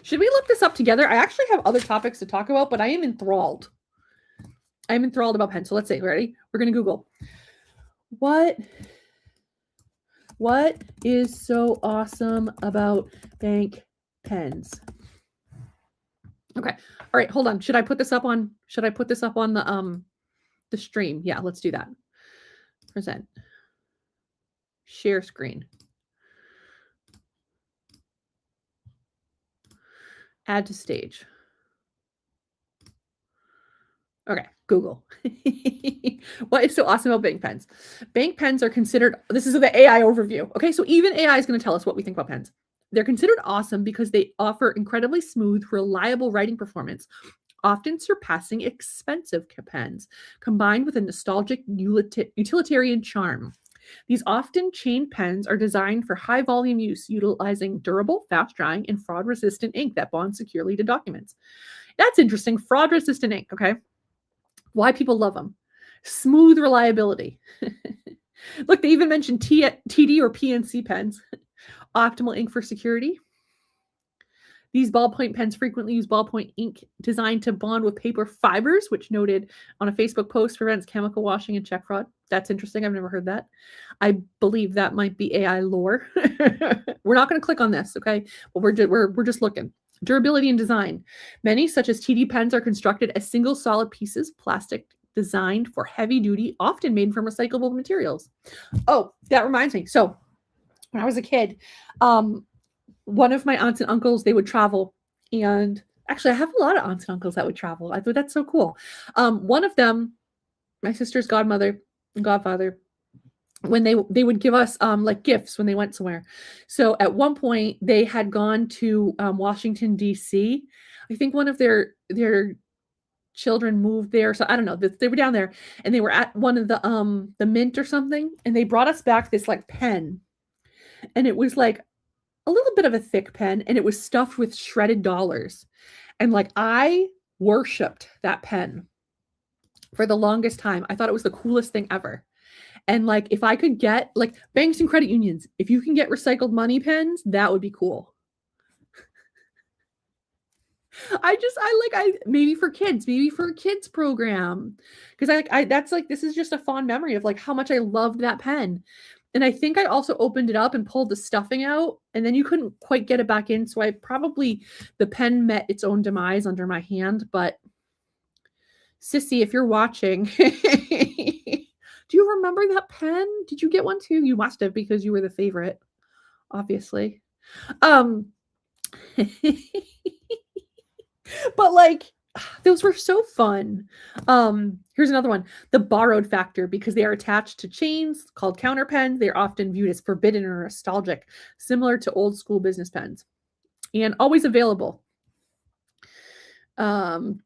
Should we look this up together? I actually have other topics to talk about, but I am enthralled. I'm enthralled about pens. So let's say, ready? We're going to Google. What is so awesome about bank pens? Okay. All right, hold on. Should I put this up on the stream? Yeah, let's do that. Present. Share screen. Add to stage. Okay, Google. What is so awesome about bank pens? Bank pens are considered, this is the AI overview. Okay, so even AI is going to tell us what we think about pens. They're considered awesome because they offer incredibly smooth, reliable writing performance, often surpassing expensive pens, combined with a nostalgic utilitarian charm. These often chain pens are designed for high volume use, utilizing durable, fast drying, and fraud resistant ink that bonds securely to documents. That's interesting. Fraud resistant ink. Okay. Why people love them. Smooth reliability. Look, they even mentioned TD or PNC pens. Optimal ink for security. These ballpoint pens frequently use ballpoint ink designed to bond with paper fibers, which noted on a Facebook post prevents chemical washing and check fraud. That's interesting. I've never heard that. I believe that might be AI lore. We're not going to click on this, okay? But we're just looking. Durability and design. Many, such as TD pens, are constructed as single solid pieces, plastic designed for heavy duty, often made from recyclable materials. Oh, that reminds me. So when I was a kid, one of my aunts and uncles, they would travel. And actually, I have a lot of aunts and uncles that would travel. I thought that's so cool. One of them, my sister's godmother and godfather, when they would give us like gifts when they went somewhere. So at one point they had gone to Washington, D.C. I think one of their children moved there. So I don't know. They were down there and they were at one of the mint or something. And they brought us back this like pen. And it was like a little bit of a thick pen and it was stuffed with shredded dollars. And like I worshipped that pen for the longest time. I thought it was the coolest thing ever. And like, if I could get like banks and credit unions, if you can get recycled money pens, that would be cool. Maybe for kids, maybe for a kids program. Cause this is just a fond memory of like how much I loved that pen. And I think I also opened it up and pulled the stuffing out and then you couldn't quite get it back in. So the pen met its own demise under my hand, but Sissy, if you're watching, do you remember that pen? Did you get one too? You must have because you were the favorite, obviously. But like those were so fun. Here's another one. The borrowed factor, because they are attached to chains called counter pens. They're often viewed as forbidden or nostalgic, similar to old school business pens, and always available. Look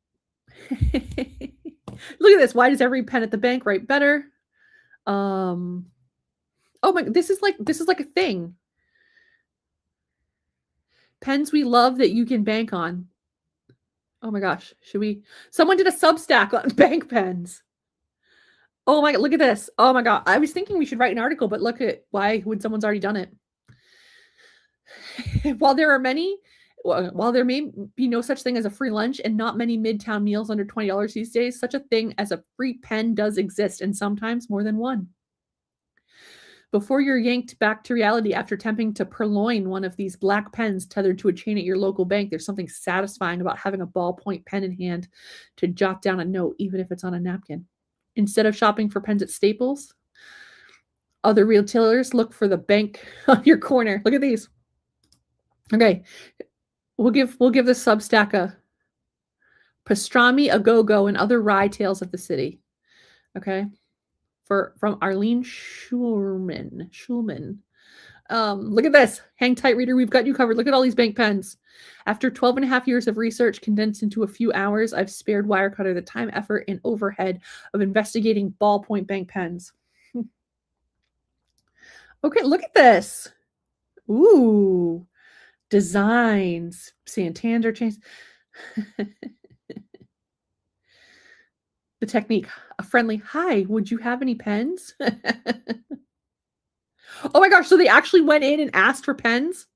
at this. Why does every pen at the bank write better? Oh my, this is like a thing. Pens we love that you can bank on. Oh my gosh. Someone did a Substack on bank pens. Oh my, look at this. Oh my God. I was thinking we should write an article, but look at why when someone's already done it. While there may be no such thing as a free lunch and not many midtown meals under $20 these days, such a thing as a free pen does exist, and sometimes more than one. Before you're yanked back to reality after attempting to purloin one of these black pens tethered to a chain at your local bank, there's something satisfying about having a ballpoint pen in hand to jot down a note, even if it's on a napkin. Instead of shopping for pens at Staples, other retailers look for the bank on your corner. Look at these. Okay. We'll give the Substack a pastrami, a go-go, and other rye tales of the city. Okay. From Arlene Schulman. Look at this. Hang tight, reader. We've got you covered. Look at all these bank pens. After 12 and a half years of research condensed into a few hours, I've spared Wirecutter the time, effort, and overhead of investigating ballpoint bank pens. Okay, look at this. Ooh, designs. Santander chains. The technique. A friendly, hi, would you have any pens? Oh my gosh, so they actually went in and asked for pens?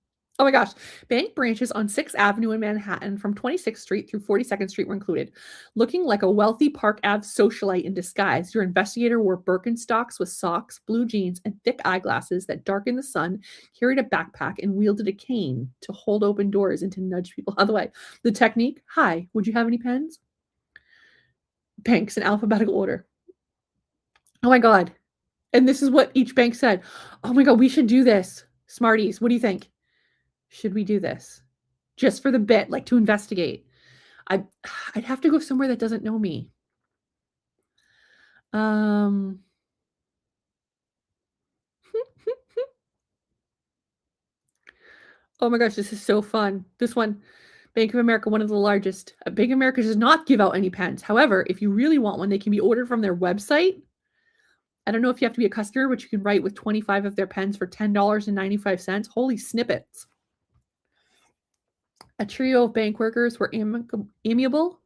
Oh my gosh. Bank branches on 6th Avenue in Manhattan from 26th Street through 42nd Street were included. Looking like a wealthy Park Ave socialite in disguise, your investigator wore Birkenstocks with socks, blue jeans, and thick eyeglasses that darkened the sun, carried a backpack, and wielded a cane to hold open doors and to nudge people out of the way. The technique, hi, would you have any pens? Banks in alphabetical order. Oh my God. And this is what each bank said. Oh my God, we should do this. Smarties, what do you think? Should we do this? Just for the bit, like to investigate. I'd have to go somewhere that doesn't know me. Oh my gosh, this is so fun. This one, Bank of America, one of the largest. Bank of America does not give out any pens. However, if you really want one, they can be ordered from their website. I don't know if you have to be a customer, but you can write with 25 of their pens for $10.95. Holy snippets. A trio of bank workers were amiable,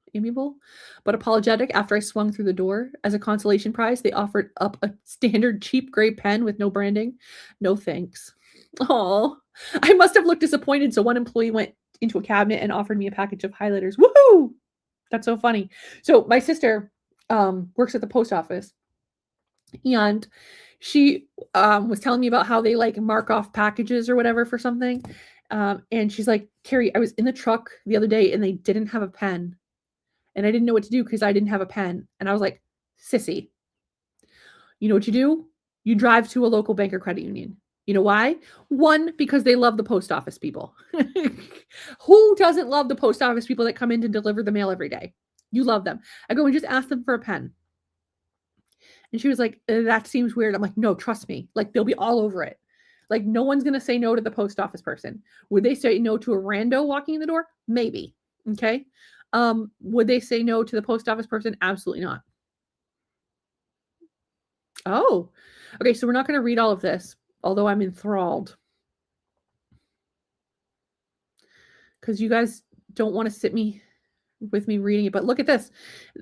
but apologetic after I swung through the door. As a consolation prize, they offered up a standard cheap gray pen with no branding. No thanks. Oh, I must have looked disappointed. So one employee went into a cabinet and offered me a package of highlighters. Woohoo! That's so funny. So my sister works at the post office, and she was telling me about how they like mark off packages or whatever for something. And she's like, Carrie, I was in the truck the other day and they didn't have a pen. And I didn't know what to do because I didn't have a pen. And I was like, sissy, you know what you do? You drive to a local bank or credit union. You know why? One, because they love the post office people. Who doesn't love the post office people that come in to deliver the mail every day? You love them. I go and just ask them for a pen. And she was like, that seems weird. I'm like, no, trust me. Like, they'll be all over it. Like, no one's going to say no to the post office person. Would they say no to a rando walking in the door? Maybe. Okay. Would they say no to the post office person? Absolutely not. Oh, okay. So we're not going to read all of this, although I'm enthralled. Because you guys don't want to sit with me reading it. But look at this.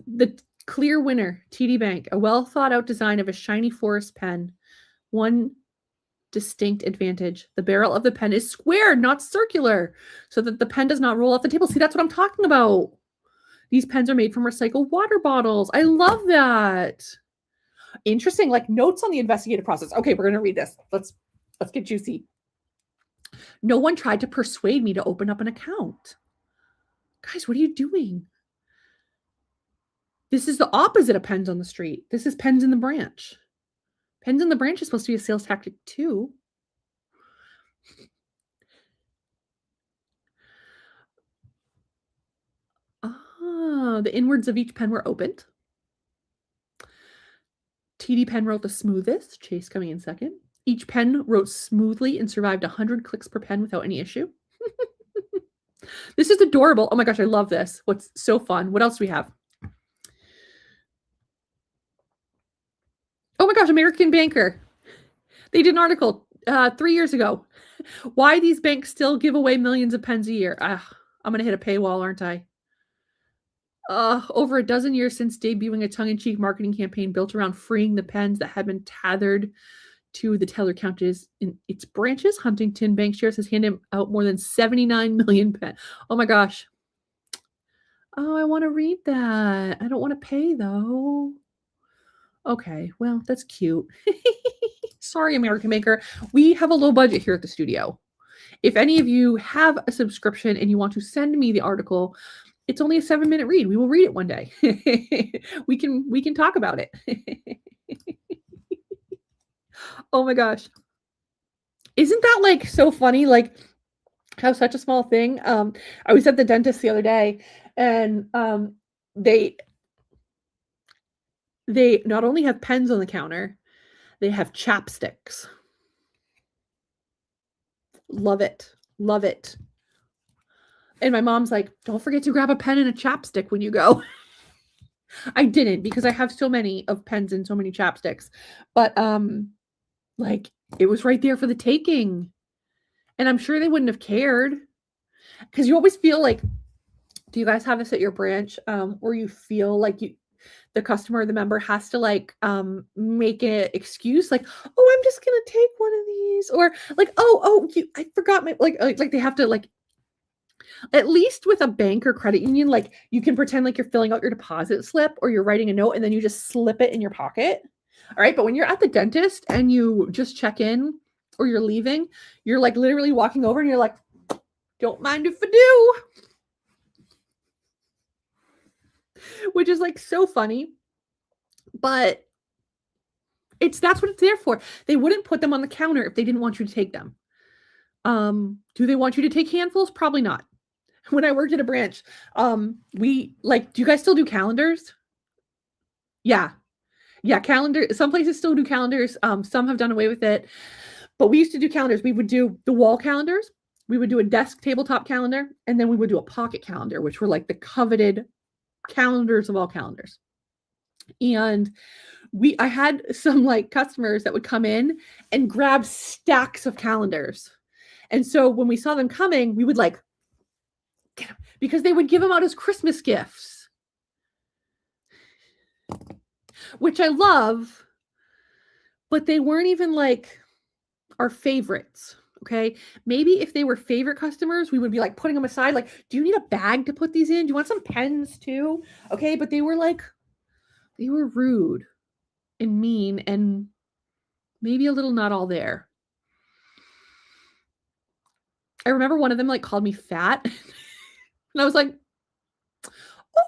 The clear winner, TD Bank, a well thought out design of a shiny forest pen. One distinct advantage. The barrel of the pen is square, not circular, so that the pen does not roll off the table. See, that's what I'm talking about. These pens are made from recycled water bottles. I love that. Interesting, like notes on the investigative process. Okay, we're going to read this. Let's get juicy. No one tried to persuade me to open up an account. Guys, what are you doing? This is the opposite of pens on the street. This is pens in the branch. Pens in the branch is supposed to be a sales tactic too. The inwards of each pen were opened. TD pen wrote the smoothest, Chase coming in second. Each pen wrote smoothly and survived 100 clicks per pen without any issue. This is adorable. Oh my gosh, I love this. What's so fun? What else do we have? Oh my gosh, American Banker. They did an article 3 years ago. Why these banks still give away millions of pens a year. I'm going to hit a paywall, aren't I? Over a dozen years since debuting a tongue-in-cheek marketing campaign built around freeing the pens that had been tethered to the teller counters in its branches, Huntington Bankshares has handed out more than 79 million pens. Oh my gosh. Oh, I want to read that. I don't want to pay though. Okay, well, that's cute. Sorry, American Maker. We have a low budget here at the studio. If any of you have a subscription and you want to send me the article, it's only a 7-minute read. We will read it one day. we can talk about it. Oh my gosh. Isn't that like so funny? Like how such a small thing. I was at the dentist the other day and they not only have pens on the counter, they have chapsticks. Love it. Love it. And my mom's like, don't forget to grab a pen and a chapstick when you go. I didn't because I have so many of pens and so many chapsticks. But like it was right there for the taking. And I'm sure they wouldn't have cared. Because you always feel like, do you guys have this at your branch? Where you feel like the customer or the member has to like make an excuse like, oh, I'm just gonna take one of these, or like, I forgot my like they have to like, at least with a bank or credit union, like you can pretend like you're filling out your deposit slip or you're writing a note and then you just slip it in your pocket. All right, but when you're at the dentist and you just check in or you're leaving, you're like literally walking over and you're like, don't mind if I do. Which is like so funny, but that's what it's there for. They wouldn't put them on the counter if they didn't want you to take them. Do they want you to take handfuls? Probably not. When I worked at a branch, we like, do you guys still do calendars? Yeah. Yeah, calendar. Some places still do calendars. Some have done away with it, but we used to do calendars. We would do the wall calendars. We would do a desk tabletop calendar, and then we would do a pocket calendar, which were like the coveted calendars of all calendars. And I had some like customers that would come in and grab stacks of calendars. And so when we saw them coming, we would like, get them, because they would give them out as Christmas gifts, which I love, but they weren't even like our favorites. Okay. Maybe if they were favorite customers, we would be like putting them aside. Like, do you need a bag to put these in? Do you want some pens too? Okay. But they were like, they were rude and mean and maybe a little not all there. I remember one of them like called me fat. And I was like,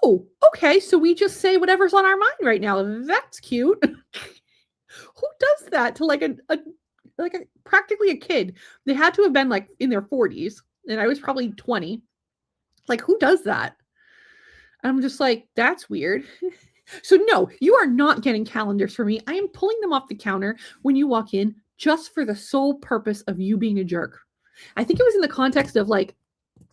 oh, okay. So we just say whatever's on our mind right now. That's cute. Who does that to like practically a kid? They had to have been like in their 40s and I was probably 20. Like, who does that? I'm just like, that's weird. So no, you are not getting calendars for me. I am pulling them off the counter when you walk in just for the sole purpose of you being a jerk. I think it was in the context of like,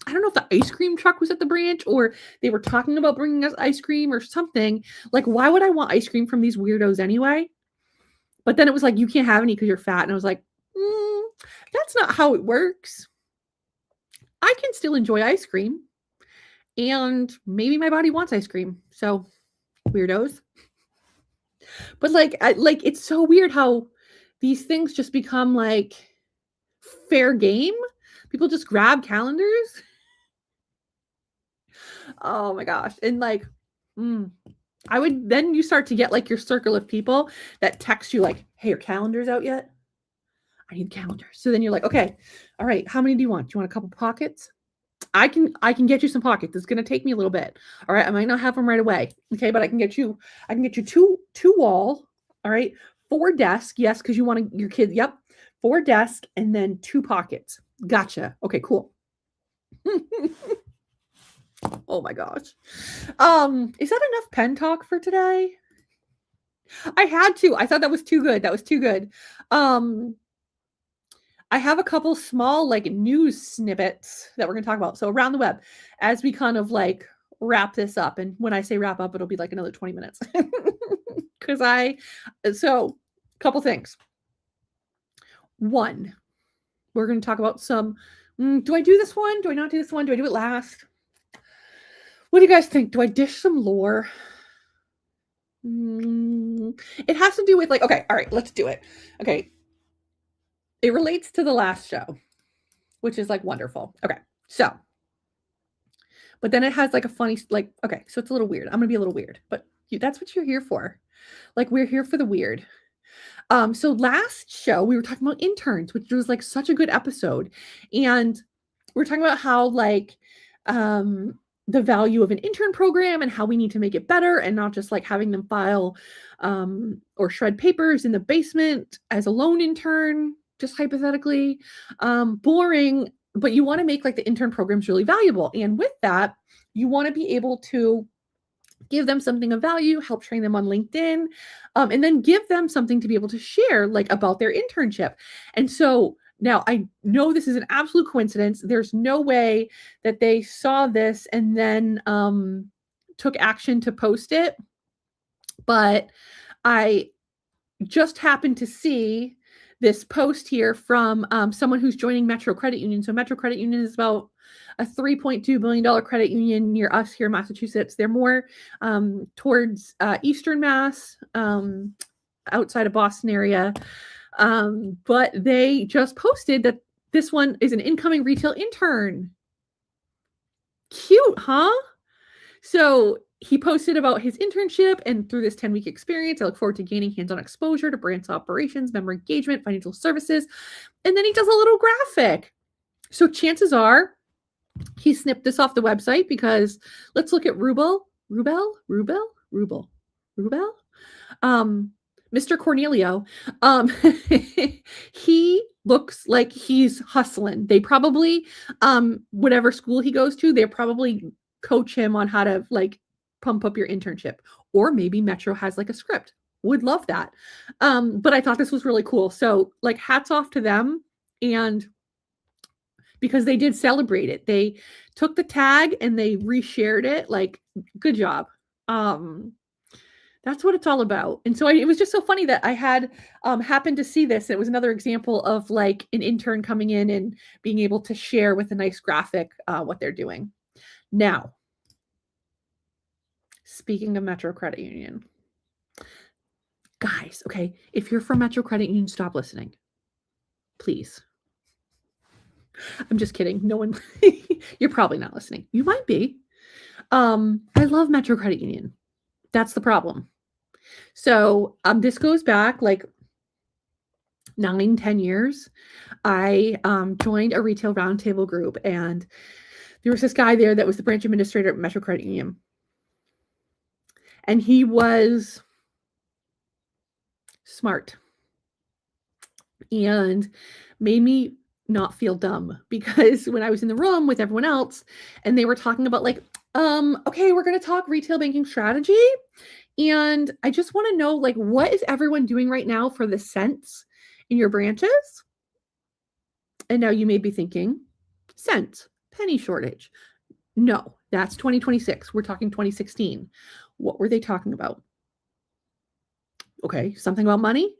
I don't know if the ice cream truck was at the branch or they were talking about bringing us ice cream or something. Like, why would I want ice cream from these weirdos anyway? But then it was like, you can't have any because you're fat. And I was like, that's not how it works. I can still enjoy ice cream. And maybe my body wants ice cream. So, weirdos. But like it's so weird how these things just become like fair game. People just grab calendars. Oh my gosh. And like, then you start to get like your circle of people that text you like, hey, your calendar's out yet? I need calendars. So then you're like, okay, all right, how many do you want? Do you want a couple pockets? I can get you some pockets. It's gonna take me a little bit. All right. I might not have them right away. Okay, but I can get you two wall. All right, 4 desk. Yes, because you want your kid. Yep. 4 desk and then 2 pockets. Gotcha. Okay, cool. Oh my gosh. Is that enough pen talk for today? I had to. I thought that was too good. That was too good. I have a couple small like news snippets that we're going to talk about. So around the web, as we kind of like wrap this up. And when I say wrap up, it'll be like another 20 minutes. So couple things. One, we're going to talk about some, do I do this one? Do I not do this one? Do I do it last? What do you guys think? Do I dish some lore? It has to do with like, okay, all right, let's do it. Okay. It relates to the last show, which is like wonderful. Okay. So, but then it has like a funny, like, okay, so it's a little weird. I'm going to be a little weird, but that's what you're here for. Like, we're here for the weird. So last show we were talking about interns, which was like such a good episode. And we're talking about how like, the value of an intern program and how we need to make it better and not just like having them file or shred papers in the basement as a lone intern, just hypothetically. Boring, but you want to make like the intern programs really valuable. And with that, you want to be able to give them something of value, help train them on LinkedIn, and then give them something to be able to share like about their internship. And so Now, I know this is an absolute coincidence. There's no way that they saw this and then took action to post it. But I just happened to see this post here from someone who's joining Metro Credit Union. So Metro Credit Union is about a $3.2 billion credit union near us here in Massachusetts. They're more towards Eastern Mass, outside of Boston area. But they just posted that this one is an incoming retail intern. Cute, huh? So he posted about his internship, and through this 10-week experience, I look forward to gaining hands-on exposure to branch operations, member engagement, financial services. And then he does a little graphic. So chances are he snipped this off the website, because let's look at Rubel. Mr. Cornelio. He looks like he's hustling. They probably, whatever school he goes to, they probably coach him on how to like pump up your internship. Or maybe Metro has like a script. Would love that. But I thought this was really cool. So like hats off to them. And because they did celebrate it. They took the tag and they reshared it. Like, good job. That's what it's all about. And so it was just so funny that I had happened to see this. It was another example of like an intern coming in and being able to share with a nice graphic what they're doing. Now, speaking of Metro Credit Union, guys, okay, if you're from Metro Credit Union, stop listening. Please. I'm just kidding. No one, you're probably not listening. You might be. I love Metro Credit Union. That's the problem. So this goes back like 9-10 years. I joined a retail roundtable group, and there was this guy there that was the branch administrator at Metro Credit Union. And he was smart and made me not feel dumb, because when I was in the room with everyone else and they were talking about like, okay, we're going to talk retail banking strategy. And I just want to know, like, what is everyone doing right now for the cents in your branches? And now you may be thinking, cents, penny shortage. No, that's 2026. We're talking 2016. What were they talking about? Okay, something about money?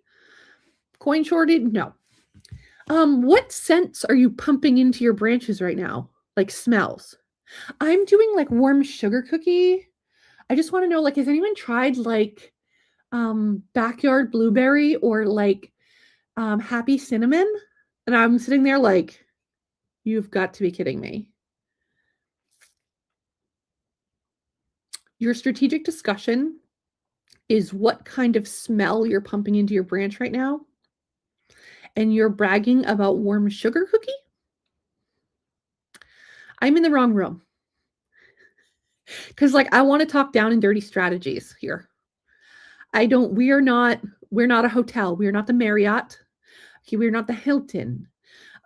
Coin shortage? No. What scents are you pumping into your branches right now? Like smells. I'm doing like warm sugar cookie. I just want to know, like, has anyone tried like backyard blueberry or like happy cinnamon? And I'm sitting there like, you've got to be kidding me. Your strategic discussion is what kind of smell you're pumping into your branch right now. And you're bragging about warm sugar cookie? I'm in the wrong room. Because like I want to talk down and dirty strategies here. We're not a hotel. We're not the Marriott. Okay, we're not the Hilton.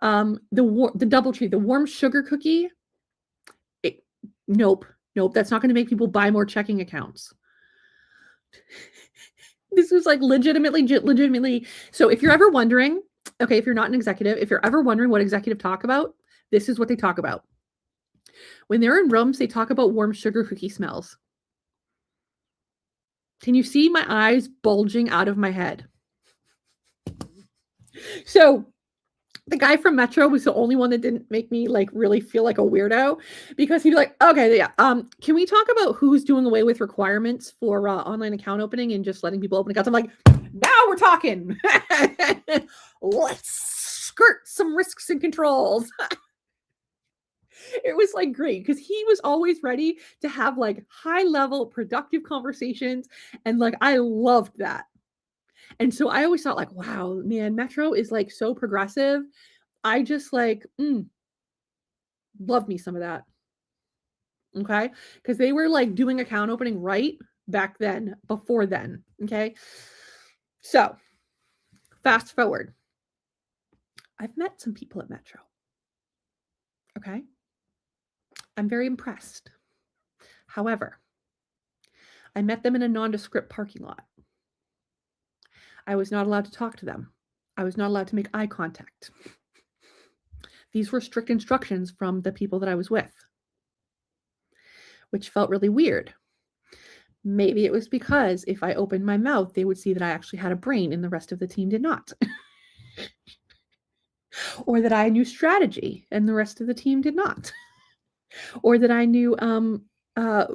The DoubleTree, the warm sugar cookie. Nope. That's not going to make people buy more checking accounts. This was like legitimately. So if you're ever wondering, okay, if you're not an executive, if you're ever wondering what executive talk about, this is what they talk about. When they're in rooms, they talk about warm sugar cookie smells. Can you see my eyes bulging out of my head? So the guy from Metro was the only one that didn't make me like really feel like a weirdo, because he'd be like, okay, yeah, can we talk about who's doing away with requirements for online account opening and just letting people open accounts? I'm like, now we're talking. Let's skirt some risks and controls. It was like great, because he was always ready to have like high level productive conversations, and like I loved that. And so I always thought like, wow, man, Metro is like so progressive. I just like love me some of that. Okay, because they were like doing account opening right back then, before then. Okay, so fast forward, I've met some people at Metro. Okay, I'm very impressed. However, I met them in a nondescript parking lot. I was not allowed to talk to them. I was not allowed to make eye contact. These were strict instructions from the people that I was with, which felt really weird. Maybe it was because if I opened my mouth, they would see that I actually had a brain and the rest of the team did not. Or that I knew strategy and the rest of the team did not. Or that I knew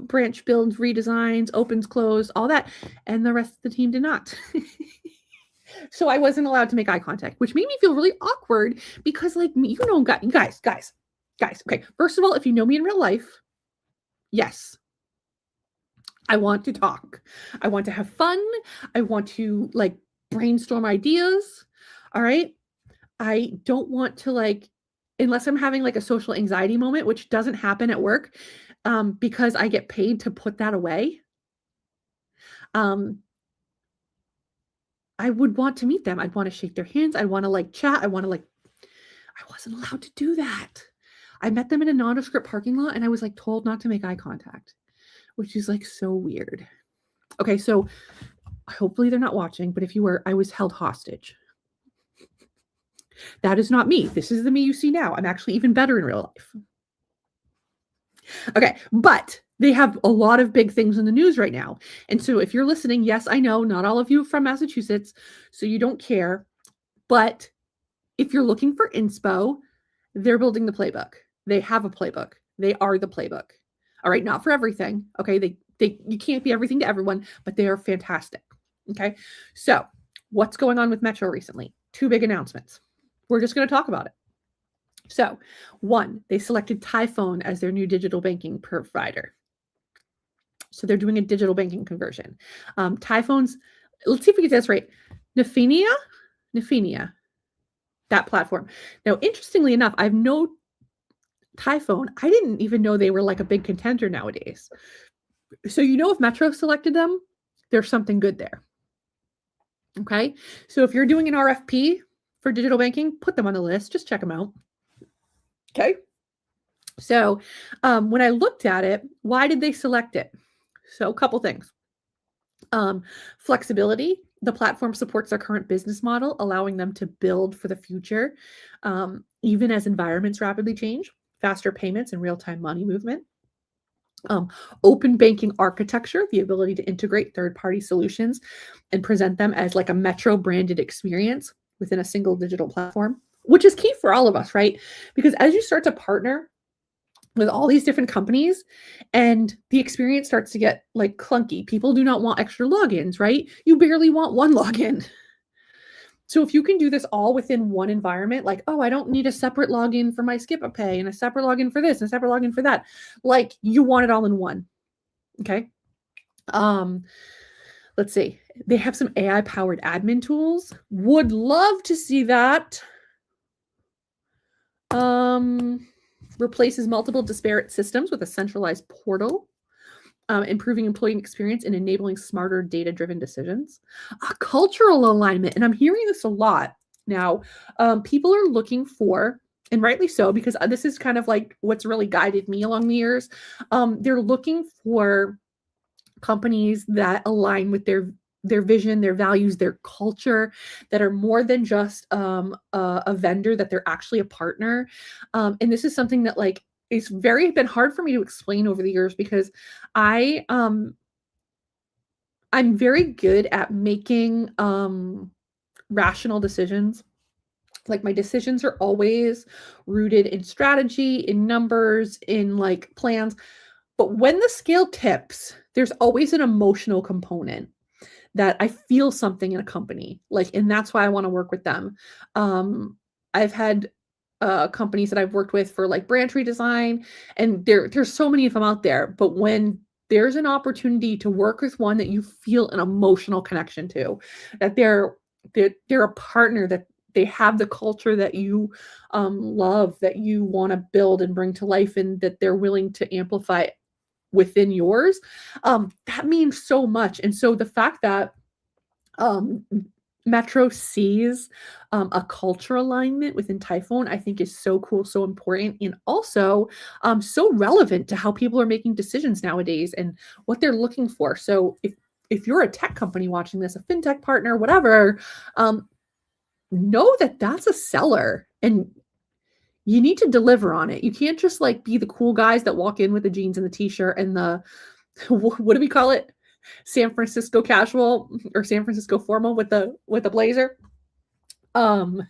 branch builds, redesigns, opens, close, all that, and the rest of the team did not. So I wasn't allowed to make eye contact, which made me feel really awkward because, like, guys. Okay, first of all, if you know me in real life, yes, I want to talk. I want to have fun. I want to, like, brainstorm ideas. All right. I don't want to, like, unless I'm having like a social anxiety moment, which doesn't happen at work, because I get paid to put that away. I would want to meet them. I'd want to shake their hands. I'd want to, like, chat. I wasn't allowed to do that. I met them in a nondescript parking lot and I was, like, told not to make eye contact, which is, like, so weird. Okay, so hopefully they're not watching, but if you were, I was held hostage. That is not me. This is the me you see now. I'm actually even better in real life. Okay, but they have a lot of big things in the news right now. And so if you're listening, yes, I know not all of you are from Massachusetts, so you don't care. But if you're looking for inspo, they're building the playbook. They have a playbook. They are the playbook. All right, not for everything. Okay, you can't be everything to everyone, but they are fantastic. Okay, so what's going on with Metro recently? 2 big announcements. We're just going to talk about it. So, 1, they selected Typhone as their new digital banking provider. So they're doing a digital banking conversion. Typhone's, let's see if we get this right. Nefenia, that platform. Now, interestingly enough, I've known Typhone. I didn't even know they were like a big contender nowadays. So, if Metro selected them, there's something good there. Okay. So if you're doing an RFP for digital banking, put them on the list. Just check them out. Okay. So when I looked at it, why did they select it? So a couple things. Flexibility. The platform supports their current business model, allowing them to build for the future, even as environments rapidly change. Faster payments and real-time money movement. Open banking architecture, the ability to integrate third-party solutions and present them as like a Metro branded experience within a single digital platform, which is key for all of us, right? Because as you start to partner with all these different companies and the experience starts to get like clunky, people do not want extra logins, right? You barely want one login. So if you can do this all within one environment, like, oh, I don't need a separate login for my Skip-a-Pay and a separate login for this and a separate login for that. Like, you want it all in one. Okay. Let's see. They have some AI-powered admin tools. Would love to see that. Replaces multiple disparate systems with a centralized portal. Improving employee experience and enabling smarter data-driven decisions. A cultural alignment, and I'm hearing this a lot now. People are looking for, and rightly so, because this is kind of like what's really guided me along the years. They're looking for companies that align with their vision, their values, their culture, that are more than just a vendor, that they're actually a partner. And this is something that like it's been hard for me to explain over the years, because I'm very good at making rational decisions. Like, my decisions are always rooted in strategy, in numbers, in like plans. But when the scale tips, there's always an emotional component that I feel something in a company, like, and that's why I want to work with them. I've had companies that I've worked with for like branch redesign, and there's so many of them out there. But when there's an opportunity to work with one that you feel an emotional connection to, that they're a partner, that they have the culture that you love, that you want to build and bring to life, and that they're willing to amplify within yours, that means so much. And so the fact that Metro sees a cultural alignment within Typhone, I think is so cool, so important, and also so relevant to how people are making decisions nowadays and what they're looking for. So if you're a tech company watching this, a fintech partner, whatever, know that that's a seller, and you need to deliver on it. You can't just like be the cool guys that walk in with the jeans and the t-shirt and the what do we call it? San Francisco casual or San Francisco formal with the blazer. Um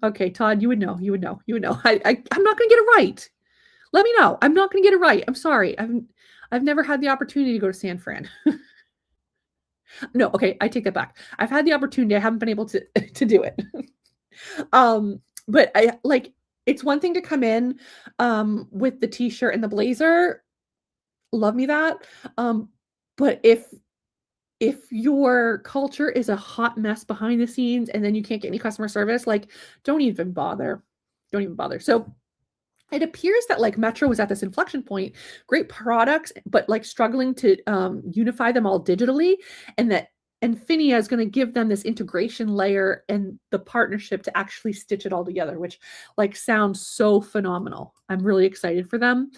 okay, Todd, you would know. You would know. You would know. I'm not going to get it right. Let me know. I'm not going to get it right. I'm sorry. I've never had the opportunity to go to San Fran. No, okay, I take that back. I've had the opportunity. I haven't been able to to do it. But I like it's one thing to come in with the t-shirt and the blazer. Love me that. But if your culture is a hot mess behind the scenes and then you can't get any customer service, like don't even bother. Don't even bother. So it appears that like Metro was at this inflection point, great products, but like struggling to unify them all digitally, and that Infinia is going to give them this integration layer and the partnership to actually stitch it all together, which like sounds so phenomenal. I'm really excited for them.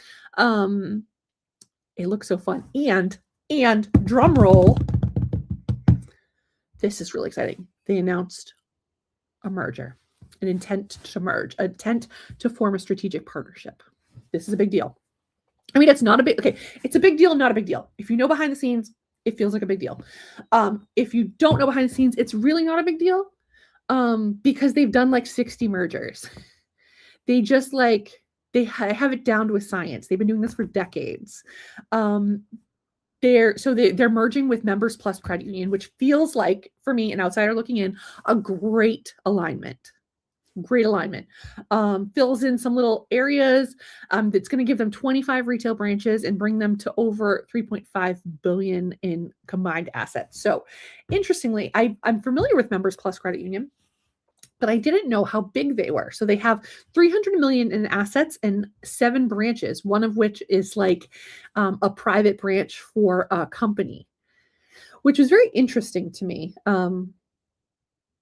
It looks so fun. And drum roll, this is really exciting. They announced a merger. An intent to merge, an intent to form a strategic partnership. This is a big deal. I mean, it's not a big, okay, it's a big deal, not a big deal. If you know behind the scenes, it feels like a big deal. If you don't know behind the scenes, it's really not a big deal because they've done like 60 mergers. They just like, they have it down to a science. They've been doing this for decades. They're merging with Members Plus Credit Union, which feels like, for me, an outsider looking in, a great alignment. Great alignment. Fills in some little areas that's going to give them 25 retail branches and bring them to over 3.5 billion in combined assets. So interestingly, I'm familiar with Members Plus Credit Union, but I didn't know how big they were. So they have 300 million in assets and 7 branches, one of which is like a private branch for a company, which was very interesting to me.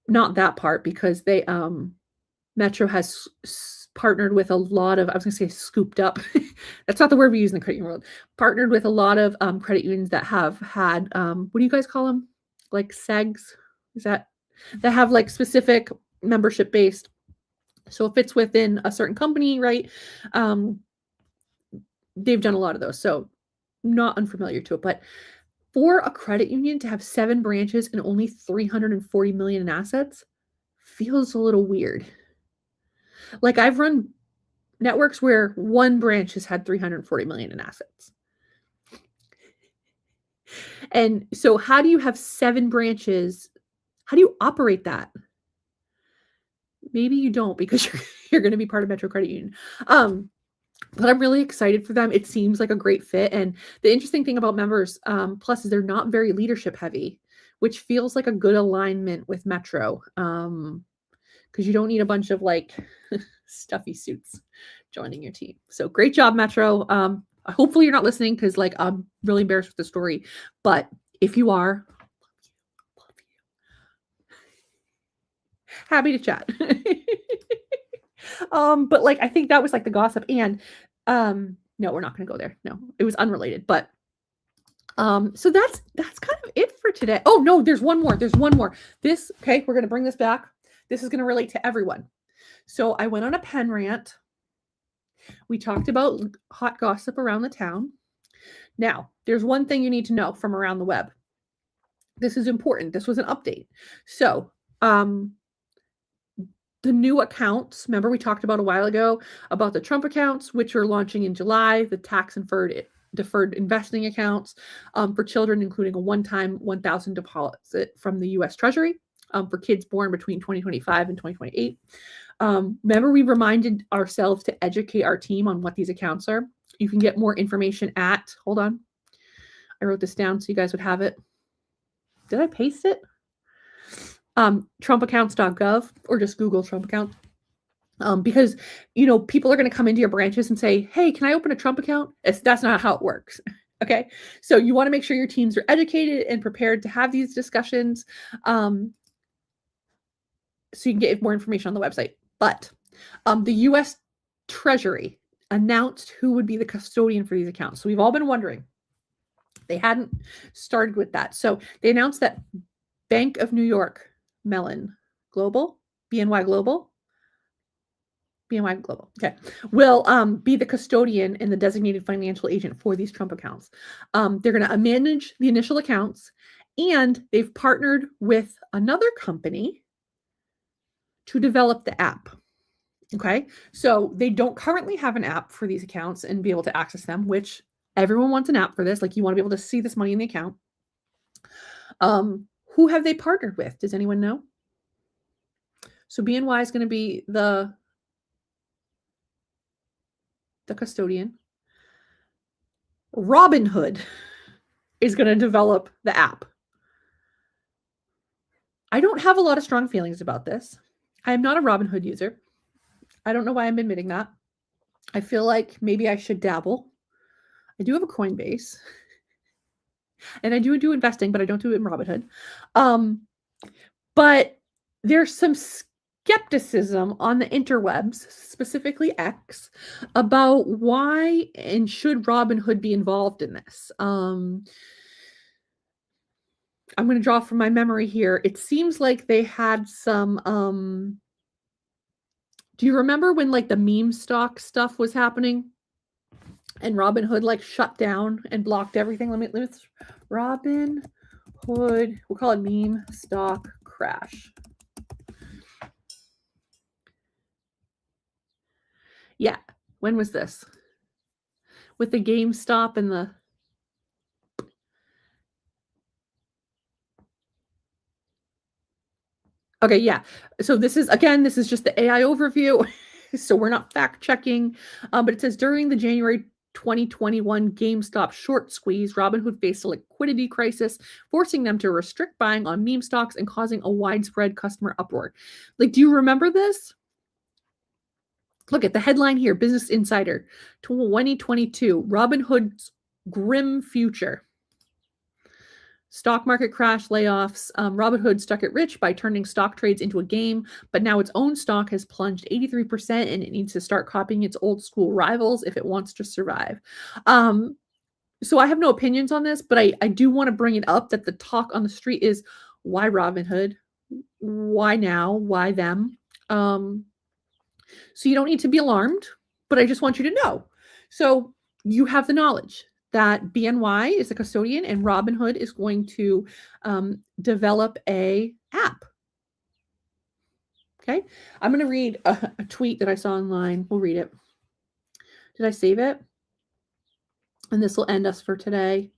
Not that part, because they Metro has partnered with a lot of, I was going to say scooped up. That's not the word we use in the credit union world. Partnered with a lot of credit unions that have had, what do you guys call them? Like SEGs? Is that have like specific membership based. So if it's within a certain company, right? They've done a lot of those. So not unfamiliar to it, but for a credit union to have 7 branches and only 340 million in assets feels a little weird. Like I've run networks where one branch has had 340 million in assets. And so how do you have 7 branches? How do you operate that? Maybe you don't, because you're going to be part of Metro Credit Union. But I'm really excited for them. It seems like a great fit. And the interesting thing about Members Plus is they're not very leadership heavy, which feels like a good alignment with Metro. Because you don't need a bunch of like stuffy suits joining your team. So great job, Metro. Hopefully you're not listening, because like I'm really embarrassed with the story. But if you are, love you. Happy to chat. But like I think that was like the gossip. And no, we're not gonna go there. No, it was unrelated. But so that's kind of it for today. Oh no, there's one more. This, okay, we're gonna bring this back. This is gonna relate to everyone. So I went on a pen rant. We talked about hot gossip around the town. Now, there's one thing you need to know from around the web. This is important. This was an update. So, the new accounts, remember we talked about a while ago about the Trump accounts, which are launching in July, the tax deferred investing accounts for children, including a one-time $1,000 deposit from the U.S. Treasury for kids born between 2025 and 2028. Remember, we reminded ourselves to educate our team on what these accounts are. You can get more information at, hold on, I wrote this down so you guys would have it. Did I paste it? Trumpaccounts.gov, or just Google Trump account. Because, you know, people are going to come into your branches and say, hey, can I open a Trump account? That's not how it works. Okay. So you want to make sure your teams are educated and prepared to have these discussions. So you can get more information on the website. But the U.S. Treasury announced who would be the custodian for these accounts. So we've all been wondering. They hadn't started with that. So they announced that Bank of New York Mellon Global, BNY Global, BNY Global, okay, will be the custodian and the designated financial agent for these Trump accounts. They're going to manage the initial accounts, and they've partnered with another company to develop the app. Okay, so they don't currently have an app for these accounts and be able to access them, which everyone wants an app for this. Like, you want to be able to see this money in the account. Who have they partnered with? Does anyone know? So BNY is going to be the custodian. Robinhood is going to develop the app. I don't have a lot of strong feelings about this. I am not a Robinhood user. I don't know why I'm admitting that. I feel like maybe I should dabble. I do have a Coinbase. And I do investing, but I don't do it in Robinhood. But there's some skepticism on the interwebs, specifically X, about why and should Robinhood be involved in this. I'm going to draw from my memory here. It seems like they had some do you remember when like the meme stock stuff was happening and Robinhood like shut down and blocked everything? Let's Robinhood, we'll call it meme stock crash. Yeah, when was this? With the GameStop and the okay, yeah. So this is just the AI overview. So we're not fact checking, but it says during the January 2021 GameStop short squeeze, Robinhood faced a liquidity crisis, forcing them to restrict buying on meme stocks and causing a widespread customer uproar. Like, do you remember this? Look at the headline here, Business Insider, 2022, Robinhood's grim future. Stock market crash, layoffs. Robinhood stuck it rich by turning stock trades into a game, but now its own stock has plunged 83% and it needs to start copying its old school rivals if it wants to survive. So I have no opinions on this, but I do want to bring it up that the talk on the street is, why Robinhood? Why now? Why them? So you don't need to be alarmed, but I just want you to know. So you have the knowledge that BNY is a custodian and Robinhood is going to develop a app. Okay, I'm going to read a tweet that I saw online. We'll read it. Did I save it? And this will end us for today.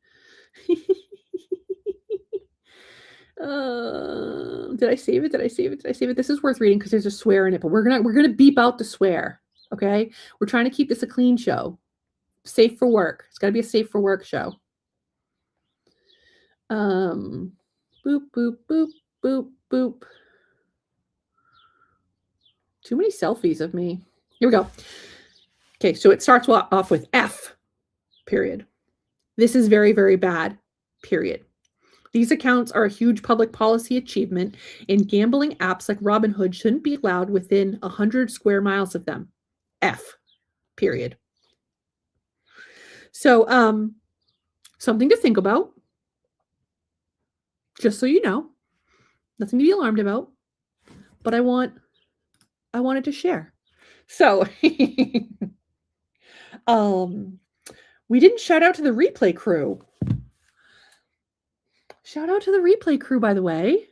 Did I save it? Did I save it? Did I save it? This is worth reading because there's a swear in it, but we're gonna beep out the swear. Okay, we're trying to keep this a clean show. Safe for work. It's got to be a safe for work show. Boop, boop, boop, boop, boop. Too many selfies of me. Here we go. Okay, so it starts off with F, period. This is very, very bad, period. These accounts are a huge public policy achievement, and gambling apps like Robinhood shouldn't be allowed within 100 square miles of them. F, period. So, something to think about, just so you know, nothing to be alarmed about, but I wanted to share. So, we didn't shout out to the replay crew. Shout out to the replay crew, by the way.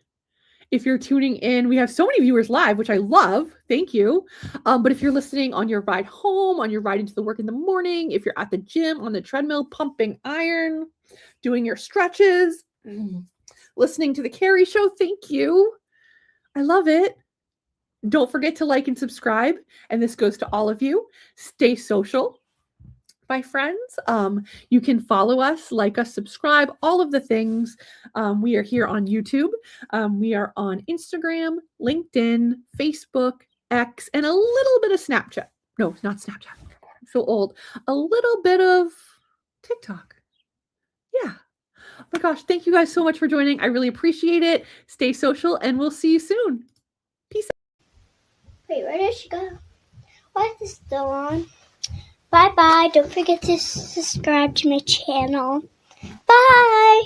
If you're tuning in, we have so many viewers live, which I love. Thank you. But if you're listening on your ride home, on your ride into the work in the morning, if you're at the gym, on the treadmill, pumping iron, doing your stretches, listening to the Carrie show, thank you. I love it. Don't forget to like and subscribe. And this goes to all of you. Stay social, my friends. You can follow us, like us, subscribe, all of the things. We are here on YouTube. We are on Instagram, LinkedIn, Facebook, X, and a little bit of Snapchat. No, not Snapchat. I'm so old. A little bit of TikTok. Yeah. Oh my gosh. Thank you guys so much for joining. I really appreciate it. Stay social, and we'll see you soon. Peace out. Wait, where did she go? Why is it still on? Bye-bye. Don't forget to subscribe to my channel. Bye.